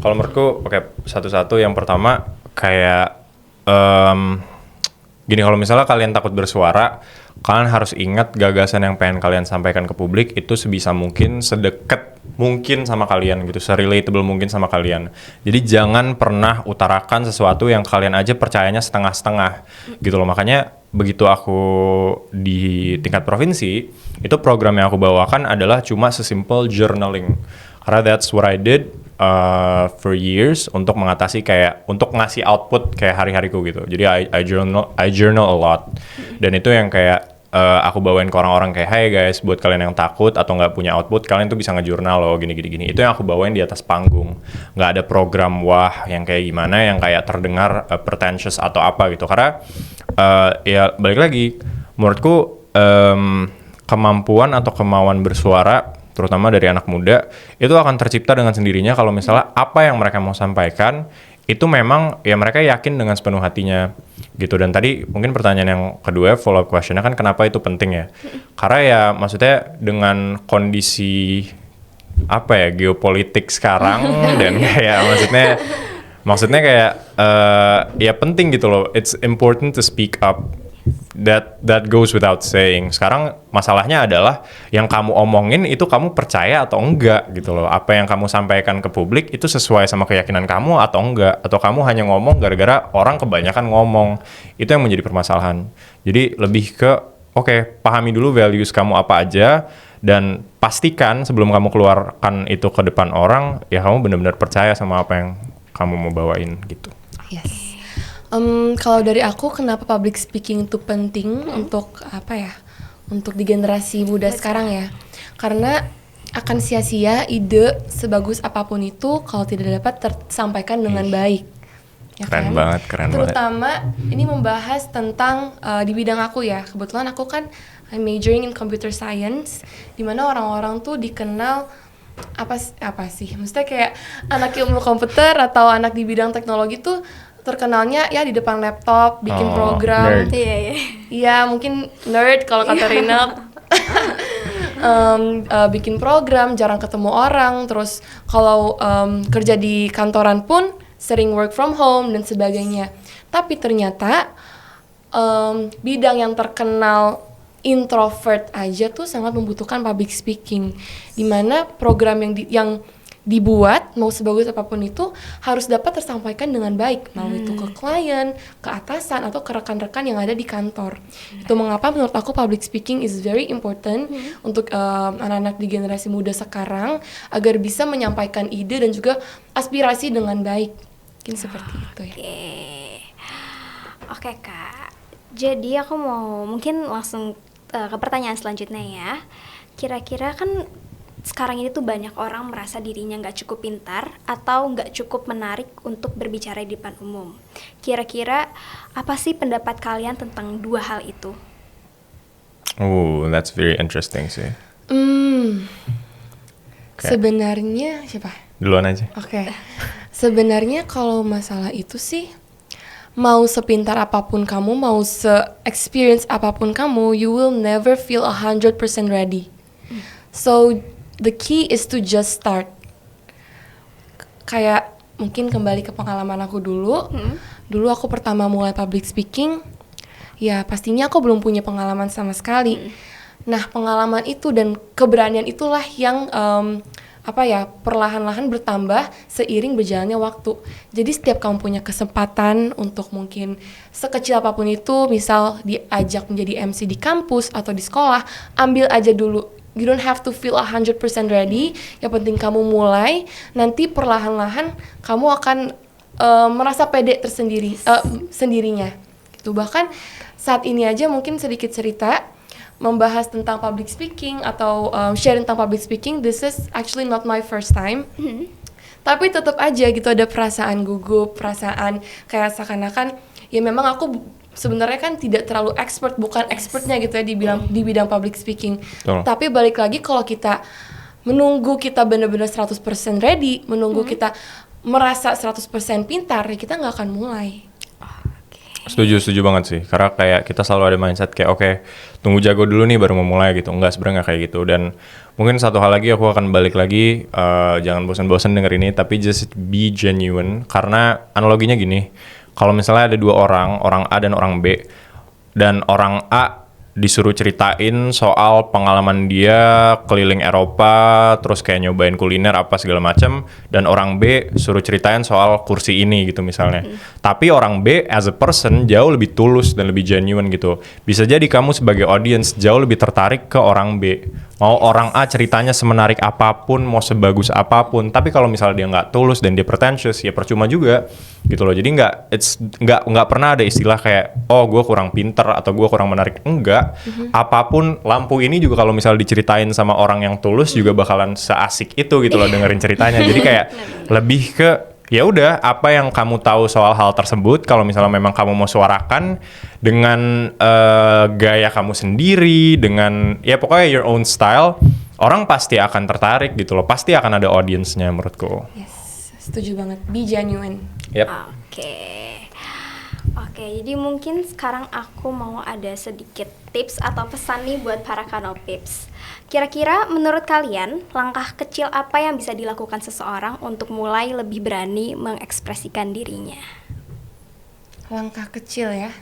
B: Kalau menurutku, satu-satu yang pertama kayak gini, kalau misalnya kalian takut bersuara, kalian harus ingat gagasan yang pengen kalian sampaikan ke publik itu sebisa mungkin, sedekat mungkin sama kalian gitu, se-relatable mungkin sama kalian. Jadi jangan pernah utarakan sesuatu yang kalian aja percayanya setengah-setengah gitu loh. Makanya begitu aku di tingkat provinsi, itu program yang aku bawakan adalah cuma sesimpel journaling. Karena that's what I did for years untuk mengatasi kayak, untuk ngasih output kayak hari-hariku gitu. Jadi I journal a lot. Dan itu yang kayak aku bawain ke orang-orang kayak, hey guys, buat kalian yang takut atau nggak punya output, kalian tuh bisa ngejurnal loh, gini. Itu yang aku bawain di atas panggung. Nggak ada program wah yang kayak gimana, yang kayak terdengar pretentious atau apa gitu. Karena ya balik lagi, menurutku kemampuan atau kemauan bersuara, terutama dari anak muda, itu akan tercipta dengan sendirinya kalau misalnya apa yang mereka mau sampaikan itu memang ya mereka yakin dengan sepenuh hatinya gitu. Dan tadi mungkin pertanyaan yang kedua, follow up questionnya kan kenapa itu penting ya, karena ya maksudnya dengan kondisi geopolitik sekarang dan kayak maksudnya kayak ya penting gitu loh, it's important to speak up. That goes without saying. Sekarang masalahnya adalah yang kamu omongin itu kamu percaya atau enggak gitu loh. Apa yang kamu sampaikan ke publik itu sesuai sama keyakinan kamu atau enggak. Atau kamu hanya ngomong gara-gara orang kebanyakan ngomong. Itu yang menjadi permasalahan. Jadi lebih ke pahami dulu values kamu apa aja, dan pastikan sebelum kamu keluarkan itu ke depan orang, ya kamu benar-benar percaya sama apa yang kamu mau bawain gitu.
C: Yes. Kalau dari aku, kenapa public speaking itu penting untuk apa ya? Untuk di generasi muda sekarang ya. Karena akan sia-sia ide sebagus apapun itu kalau tidak dapat tersampaikan dengan baik. Ya
B: Keren banget, keren banget.
C: Terutama ini membahas tentang di bidang aku ya. Kebetulan aku kan I'm majoring in computer science, di mana orang-orang tuh dikenal apa sih? Maksudnya kayak anak ilmu komputer atau anak di bidang teknologi tuh terkenalnya ya di depan laptop bikin program.
B: nerd.
A: Iya, iya.
C: Iya, mungkin nerd kalau kata Rina. Bikin program, jarang ketemu orang. Terus kalau kerja di kantoran pun sering work from home dan sebagainya. Tapi ternyata bidang yang terkenal introvert aja tuh sangat membutuhkan public speaking. Dimana program yang dibuat mau sebagus apapun itu harus dapat tersampaikan dengan baik, mau itu ke klien, ke atasan atau ke rekan-rekan yang ada di kantor. Itu mengapa menurut aku public speaking is very important untuk anak-anak di generasi muda sekarang agar bisa menyampaikan ide dan juga aspirasi dengan baik. Mungkin seperti itu ya.
A: Oke Kak, jadi aku mau mungkin langsung ke pertanyaan selanjutnya ya. Kira-kira kan sekarang ini tuh banyak orang merasa dirinya nggak cukup pintar atau nggak cukup menarik untuk berbicara di depan umum. Kira-kira apa sih pendapat kalian tentang dua hal itu?
B: Oh, that's very interesting sih.
C: Sebenarnya siapa?
B: Duluan aja.
C: Oke. Sebenarnya kalau masalah itu sih, mau sepintar apapun kamu, mau se-experience apapun kamu, you will never feel 100% ready. So, the key is to just start. Kayak mungkin kembali ke pengalaman aku dulu. Dulu aku pertama mulai public speaking, ya pastinya aku belum punya pengalaman sama sekali. Nah, pengalaman itu dan keberanian itulah yang perlahan-lahan bertambah seiring berjalannya waktu. Jadi setiap kamu punya kesempatan untuk mungkin sekecil apapun itu, misal diajak menjadi MC di kampus atau di sekolah, ambil aja dulu. You don't have to feel 100% ready. Yang penting kamu mulai, nanti perlahan-lahan kamu akan merasa pede sendirinya. Gitu. Bahkan saat ini aja mungkin sedikit cerita membahas tentang public speaking atau sharing tentang public speaking. This is actually not my first time. Tapi tetap aja gitu ada perasaan gugup, perasaan kayak seakan-akan ya memang aku sebenarnya kan tidak terlalu expert, bukan expertnya gitu ya di bidang public speaking. Tapi balik lagi kalau kita menunggu kita benar-benar 100% ready, menunggu kita merasa 100% pintar, ya kita nggak akan mulai.
B: Setuju banget sih. Karena kayak kita selalu ada mindset kayak oke, tunggu jago dulu nih baru mau mulai gitu. Enggak, sebenarnya nggak kayak gitu. Dan mungkin satu hal lagi aku akan balik lagi, jangan bosan-bosan denger ini, tapi just be genuine. Karena analoginya gini, kalau misalnya ada dua orang A dan orang B, dan orang A disuruh ceritain soal pengalaman dia keliling Eropa, terus kayak nyobain kuliner apa segala macam, dan orang B suruh ceritain soal kursi ini gitu misalnya. Tapi orang B as a person jauh lebih tulus dan lebih genuine gitu. Bisa jadi kamu sebagai audience jauh lebih tertarik ke orang B. Mau orang A ceritanya semenarik apapun, mau sebagus apapun, tapi kalau misalnya dia nggak tulus dan dia pretentious, ya percuma juga gitu loh. Jadi nggak pernah ada istilah kayak oh gue kurang pinter atau gue kurang menarik. Enggak, apapun. Lampu ini juga kalau misalnya diceritain sama orang yang tulus juga bakalan seasik itu gitu loh dengerin ceritanya. Jadi kayak lebih ke ya udah apa yang kamu tahu soal hal tersebut, kalau misalnya memang kamu mau suarakan dengan gaya kamu sendiri, dengan ya pokoknya your own style, orang pasti akan tertarik gitu loh, pasti akan ada audience-nya menurutku.
C: Yes, setuju banget. Be genuine.
B: Yep.
A: Oke, jadi mungkin sekarang aku mau ada sedikit tips atau pesan nih buat para Kanopips. Kira-kira menurut kalian langkah kecil apa yang bisa dilakukan seseorang untuk mulai lebih berani mengekspresikan dirinya?
C: Langkah kecil ya?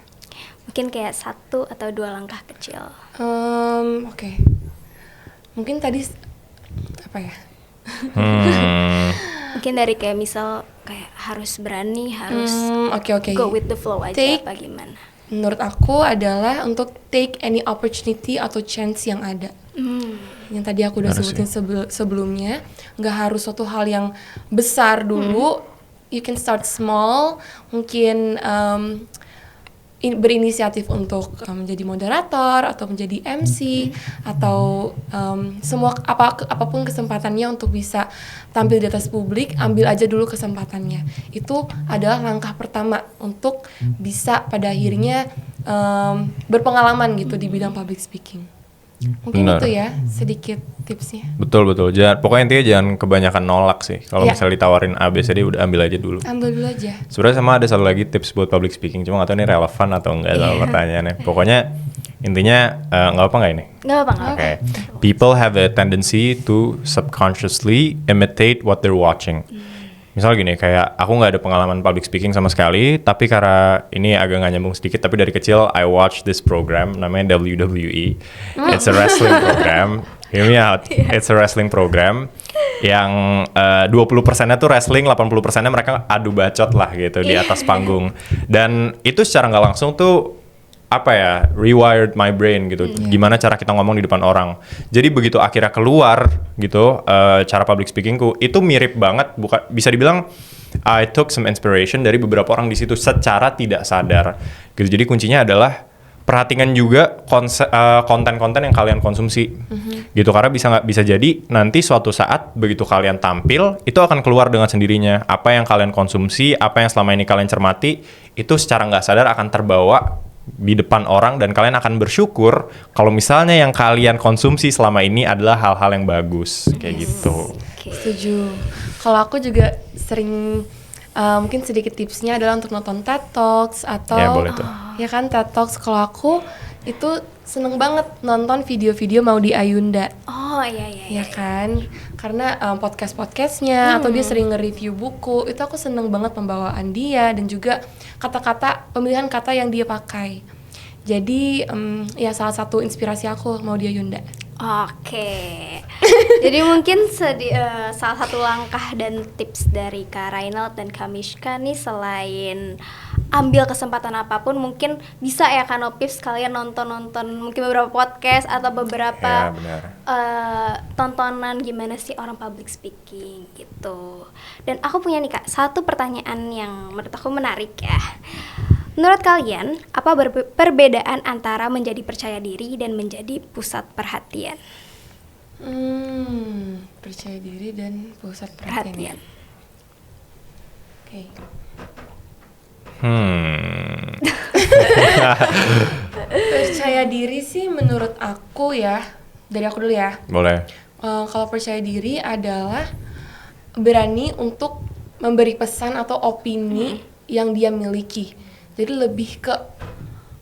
A: Mungkin kayak 1 atau 2 langkah kecil.
C: Oke. Mungkin tadi apa ya?
A: Mungkin dari kayak misal kayak harus berani, harus
C: Oke.
A: go with the flow aja apa gimana?
C: Menurut aku adalah untuk take any opportunity atau chance yang ada. Yang tadi aku udah sebutin sebelumnya, nggak harus suatu hal yang besar dulu, you can start small, mungkin berinisiatif untuk menjadi moderator atau menjadi MC atau apapun kesempatannya untuk bisa tampil di atas publik, ambil aja dulu kesempatannya. Itu adalah langkah pertama untuk bisa pada akhirnya berpengalaman gitu di bidang public speaking. Mungkin
B: Benar.
C: itu ya sedikit tipsnya.
B: Betul. Pokoknya intinya jangan kebanyakan nolak sih. Kalau
C: Iya.
B: misalnya ditawarin A, B, C, D udah ambil aja dulu.
C: Ambil dulu aja.
B: Sebenarnya sama ada satu lagi tips buat public speaking, cuma nggak tahu ini relevan atau enggak sama pertanyaannya. Pokoknya intinya nggak apa nggak ini?
A: Nggak apa.
B: Oke. People have a tendency to subconsciously imitate what they're watching. Misal gini, kayak aku nggak ada pengalaman public speaking sama sekali, tapi karena ini agak nggak nyambung sedikit, tapi dari kecil I watch this program namanya WWE. It's a wrestling program. Hear me out. It's a wrestling program yang 20%-nya tuh wrestling, 80%-nya mereka adu bacot lah gitu di atas panggung. Dan itu secara nggak langsung tuh rewired my brain gitu. Gimana cara kita ngomong di depan orang. Jadi begitu akhirnya keluar gitu cara public speakingku itu mirip banget, bisa dibilang I took some inspiration dari beberapa orang di situ secara tidak sadar. Gitu. Jadi kuncinya adalah perhatikan juga konten-konten yang kalian konsumsi. Gitu, karena bisa jadi nanti suatu saat begitu kalian tampil itu akan keluar dengan sendirinya. Apa yang kalian konsumsi, apa yang selama ini kalian cermati itu secara nggak sadar akan terbawa di depan orang dan kalian akan bersyukur kalau misalnya yang kalian konsumsi selama ini adalah hal-hal yang bagus kayak gitu.
A: Oke.
C: Setuju. Kalau aku juga sering mungkin sedikit tipsnya adalah untuk nonton TED Talks atau
B: Ya, boleh tuh.
C: ya kan TED Talks. Kalau aku itu seneng banget nonton video-video Maudy Ayunda.
A: Oh iya.
C: Ya kan, karena podcast-podcastnya atau dia sering nge-review buku, itu aku seneng banget pembawaan dia dan juga pemilihan kata yang dia pakai. Jadi ya salah satu inspirasi aku Maudy Ayunda.
A: Oke. Jadi mungkin salah satu langkah dan tips dari Kak Reynald dan Kak Mishka nih, selain ambil kesempatan apapun, mungkin bisa ya Kak Nopif sekalian nonton mungkin beberapa podcast atau beberapa
B: Ya, benar.
A: tontonan gimana sih orang public speaking gitu. Dan aku punya nih Kak satu pertanyaan yang menurut aku menarik ya. Menurut kalian, apa perbedaan antara menjadi percaya diri dan menjadi pusat perhatian?
C: Percaya diri dan pusat perhatian. Oke. Percaya diri sih menurut aku ya, dari aku dulu ya.
B: Boleh.
C: Kalau percaya diri adalah berani untuk memberi pesan atau opini yang dia miliki. Jadi lebih ke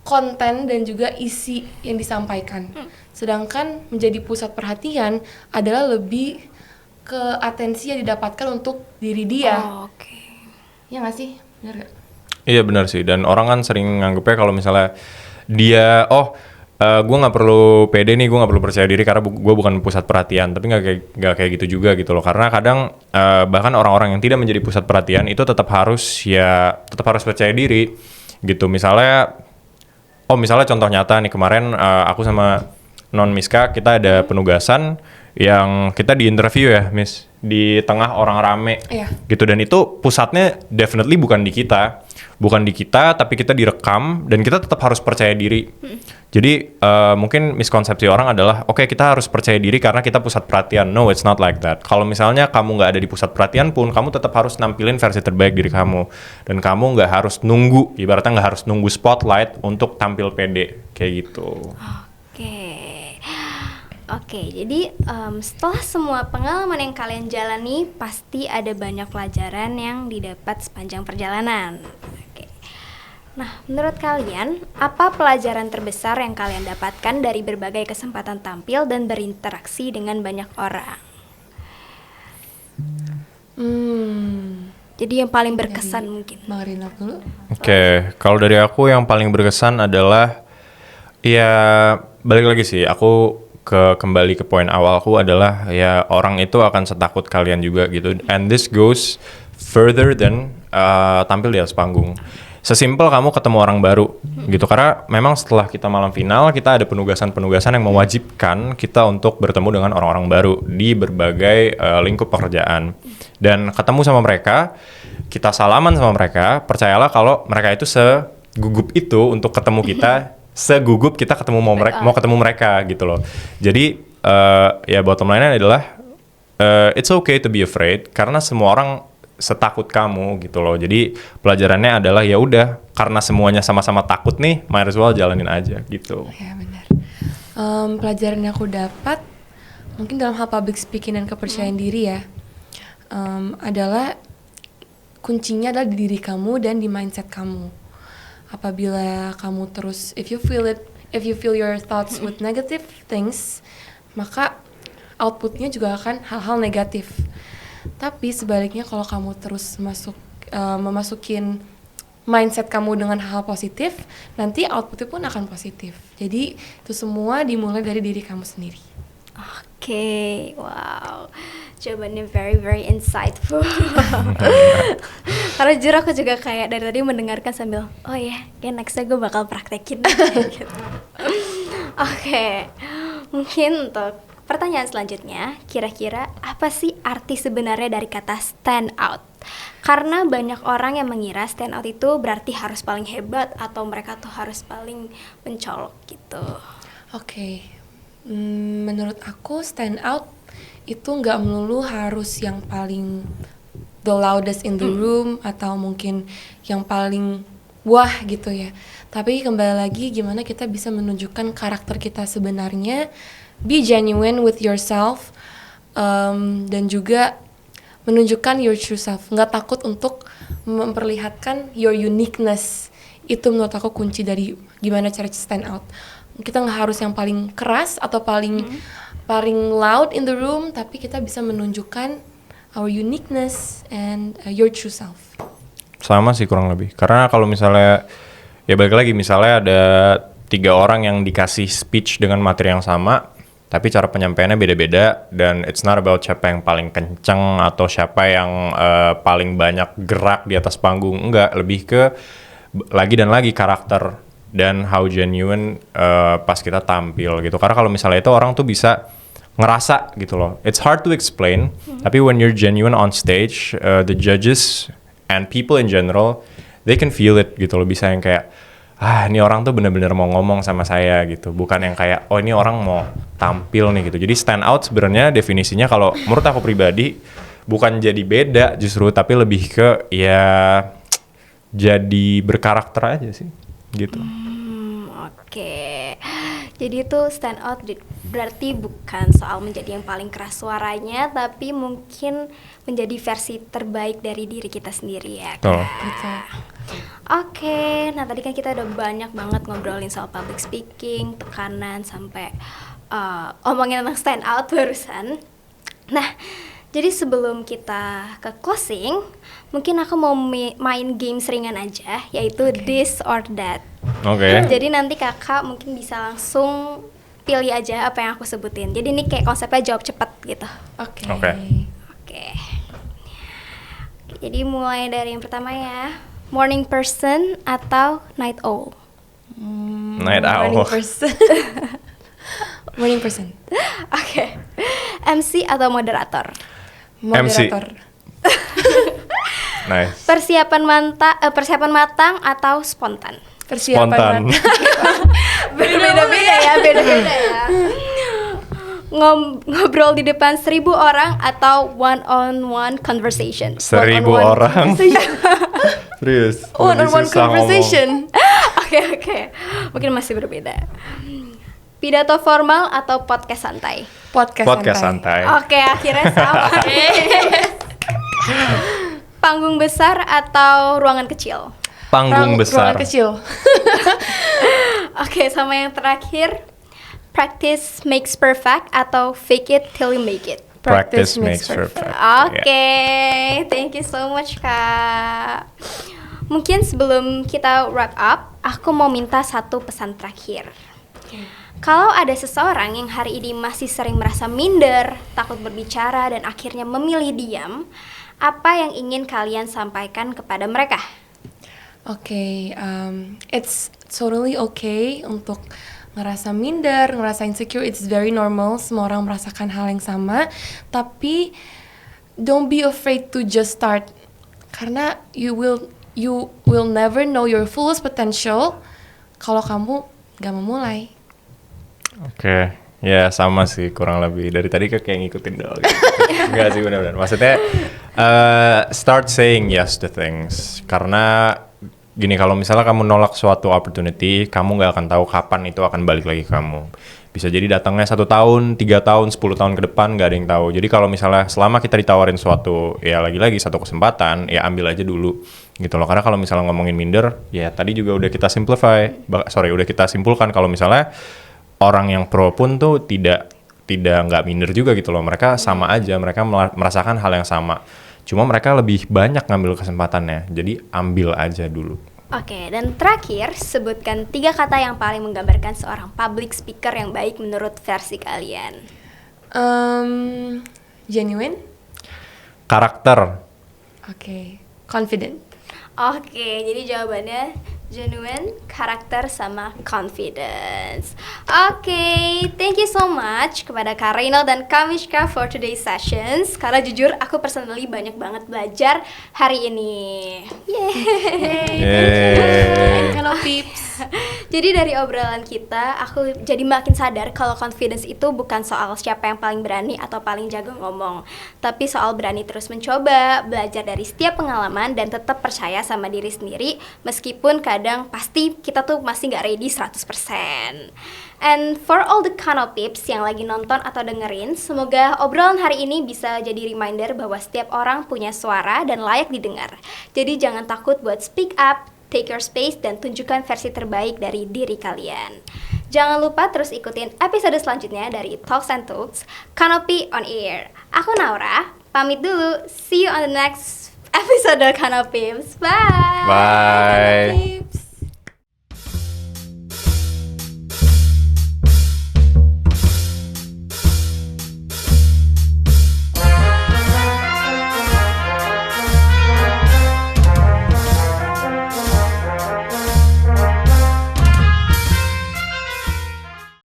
C: konten dan juga isi yang disampaikan. Sedangkan menjadi pusat perhatian adalah lebih ke atensi yang didapatkan untuk diri dia.
A: Oh, oke.
C: Ya nggak sih? Bener gak?
B: Iya benar sih, dan orang kan sering nganggepnya kalau misalnya dia gue nggak perlu pede nih, gue nggak perlu percaya diri karena gue bukan pusat perhatian. Tapi nggak kayak gitu juga gitu loh, karena kadang bahkan orang-orang yang tidak menjadi pusat perhatian itu tetap harus percaya diri gitu. Misalnya contoh nyata nih, kemarin aku sama Non Miska kita ada penugasan yang kita di interview ya Miss, di tengah orang rame.
C: Iya.
B: Gitu, dan itu pusatnya definitely bukan di kita, tapi kita direkam dan kita tetap harus percaya diri. Jadi mungkin miskonsepsi orang adalah oke, kita harus percaya diri karena kita pusat perhatian. No, it's not like that. Kalau misalnya kamu nggak ada di pusat perhatian pun, kamu tetap harus nampilin versi terbaik diri kamu, dan kamu nggak harus ibaratnya nggak harus nunggu spotlight untuk tampil pede kayak gitu.
A: Oke, jadi setelah semua pengalaman yang kalian jalani, pasti ada banyak pelajaran yang didapat sepanjang perjalanan. Oke. Nah, menurut kalian, apa pelajaran terbesar yang kalian dapatkan dari berbagai kesempatan tampil dan berinteraksi dengan banyak orang? Jadi yang paling berkesan mungkin.
C: Bang Rinald dulu.
B: Oke, kalau dari aku yang paling berkesan adalah ya balik lagi sih, aku kembali ke poin awalku adalah ya orang itu akan setakut kalian juga gitu. And this goes further than tampil di atas panggung. Sesimpel kamu ketemu orang baru gitu, karena memang setelah kita malam final kita ada penugasan-penugasan yang mewajibkan kita untuk bertemu dengan orang-orang baru di berbagai lingkup pekerjaan. Dan ketemu sama mereka kita salaman sama mereka, percayalah kalau mereka itu segugup itu untuk ketemu kita, segugup kita ketemu mau ketemu mereka gitu loh. Jadi ya bottom line-nya adalah it's okay to be afraid karena semua orang setakut kamu gitu loh. Jadi pelajarannya adalah ya udah karena semuanya sama-sama takut nih, might as well jalanin aja gitu.
C: Ya benar. Pelajaran yang aku dapat mungkin dalam hal public speaking dan kepercayaan diri ya, adalah kuncinya adalah di diri kamu dan di mindset kamu. Apabila kamu terus if you feel your thoughts with negative things, maka outputnya juga akan hal-hal negatif. Tapi sebaliknya kalau kamu terus memasukin mindset kamu dengan hal positif, nanti outputnya pun akan positif. Jadi itu semua dimulai dari diri kamu sendiri.
A: Oke, wow, jawabannya very very insightful. Karena jujur aku juga kayak dari tadi mendengarkan sambil, oh ya, kayak nextnya gue bakal praktekin. Gitu. Oke, mungkin untuk pertanyaan selanjutnya, kira-kira apa sih arti sebenarnya dari kata stand out? Karena banyak orang yang mengira stand out itu berarti harus paling hebat atau mereka tuh harus paling mencolok gitu.
C: Oke. Menurut aku stand out itu nggak melulu harus yang paling the loudest in the room atau mungkin yang paling wah gitu ya. Tapi kembali lagi gimana kita bisa menunjukkan karakter kita sebenarnya, be genuine with yourself, dan juga menunjukkan your true self. Nggak takut untuk memperlihatkan your uniqueness. Itu menurut aku kunci dari gimana cara stand out. Kita nggak harus yang paling keras atau paling loud in the room, tapi kita bisa menunjukkan our uniqueness and your true self.
B: Sama sih kurang lebih. Karena kalau misalnya ya balik lagi misalnya ada 3 orang yang dikasih speech dengan materi yang sama, tapi cara penyampaiannya beda-beda dan it's not about siapa yang paling kenceng atau siapa yang paling banyak gerak di atas panggung. Enggak, lebih ke lagi dan lagi karakter dan how genuine pas kita tampil gitu. Karena kalau misalnya itu orang tuh bisa ngerasa gitu loh. It's hard to explain, tapi when you're genuine on stage, the judges and people in general, they can feel it gitu loh. Bisa yang kayak, ini orang tuh bener-bener mau ngomong sama saya gitu. Bukan yang kayak, oh ini orang mau tampil nih gitu. Jadi stand out sebenarnya definisinya kalau menurut aku pribadi, bukan jadi beda justru, tapi lebih ke ya jadi berkarakter aja sih gitu.
A: Oke. Jadi itu stand out berarti bukan soal menjadi yang paling keras suaranya, tapi mungkin menjadi versi terbaik dari diri kita sendiri ya.
B: Oh.
C: Gitu.
A: Oke, nah tadi kan kita udah banyak banget ngobrolin soal public speaking, tekanan, sampai omongin tentang stand out barusan. Nah, jadi sebelum kita ke closing, mungkin aku mau main games ringan aja, yaitu This or That.
B: Oke.
A: Jadi nanti kakak mungkin bisa langsung pilih aja apa yang aku sebutin. Jadi ini kayak konsepnya jawab cepat gitu.
C: Oke.
A: Oke. Jadi mulai dari yang pertama ya. Morning person atau night owl?
B: Night owl.
C: Morning person. Morning person.
A: Oke. MC atau moderator?
C: Moderator.
B: Nice.
A: Persiapan matang atau spontan?
B: Spontan.
A: Beda-beda ya. Ngobrol di depan 1.000 orang atau one-on-one conversation?
B: 1.000 orang. Serius.
C: One-on-one conversation.
A: Oke. Mungkin masih berbeda. Pidato formal atau podcast santai?
B: Podcast santai.
A: Oke, akhirnya sama. Panggung besar atau ruangan kecil?
B: Panggung besar.
C: Ruangan kecil.
A: Oke, sama yang terakhir, practice makes perfect atau fake it till you make it?
B: Practice makes perfect.
A: Oke, thank you so much Kak. Mungkin sebelum kita wrap up, aku mau minta satu pesan terakhir. Kalau ada seseorang yang hari ini masih sering merasa minder, takut berbicara, dan akhirnya memilih diam, apa yang ingin kalian sampaikan kepada mereka?
C: Oke, it's totally okay untuk ngerasa minder, ngerasa insecure. It's very normal, semua orang merasakan hal yang sama. Tapi don't be afraid to just start Karena you will never know your fullest potential kalau kamu gak memulai.
B: Oke, ya sama sih kurang lebih dari tadi kayak ngikutin doang. Enggak sih benar-benar. Maksudnya start saying yes to things. Karena gini, kalau misalnya kamu nolak suatu opportunity, kamu nggak akan tahu kapan itu akan balik lagi ke kamu. Bisa jadi datangnya 1 tahun, 3 tahun, 10 tahun ke depan, nggak ada yang tahu. Jadi kalau misalnya selama kita ditawarin suatu, ya lagi-lagi satu kesempatan, ya ambil aja dulu gitu loh. Karena kalau misalnya ngomongin minder, ya tadi juga udah kita udah kita simpulkan kalau misalnya orang yang pro pun tuh tidak nggak minder juga gitu loh. Mereka sama aja, mereka merasakan hal yang sama. Cuma mereka lebih banyak ngambil kesempatannya. Jadi ambil aja dulu.
A: Oke, dan terakhir, sebutkan 3 kata yang paling menggambarkan seorang public speaker yang baik menurut versi kalian.
C: Genuine,
B: Karakter.
C: confident.
A: Oke, jadi jawabannya genuine, karakter, sama confidence. Oke, thank you so much kepada Kak Reynald dan Kak Mishka for today's sessions. Karena jujur aku personally banyak banget belajar hari ini.
B: Yeay.
C: Hello peeps.
A: Jadi dari obrolan kita, aku jadi makin sadar kalau confidence itu bukan soal siapa yang paling berani atau paling jago ngomong, tapi soal berani terus mencoba, belajar dari setiap pengalaman, dan tetap percaya sama diri sendiri meskipun kadang pasti kita tuh masih nggak ready 100%. And for all the Kano peeps yang lagi nonton atau dengerin, semoga obrolan hari ini bisa jadi reminder bahwa setiap orang punya suara dan layak didengar. Jadi jangan takut buat speak up, take your space, dan tunjukkan versi terbaik dari diri kalian. Jangan lupa terus ikutin episode selanjutnya dari Talks and Talks, Canopy on Air. Aku Naura, pamit dulu. See you on the next episode Kano Peeps. Bye!
B: Bye.
C: Peeps.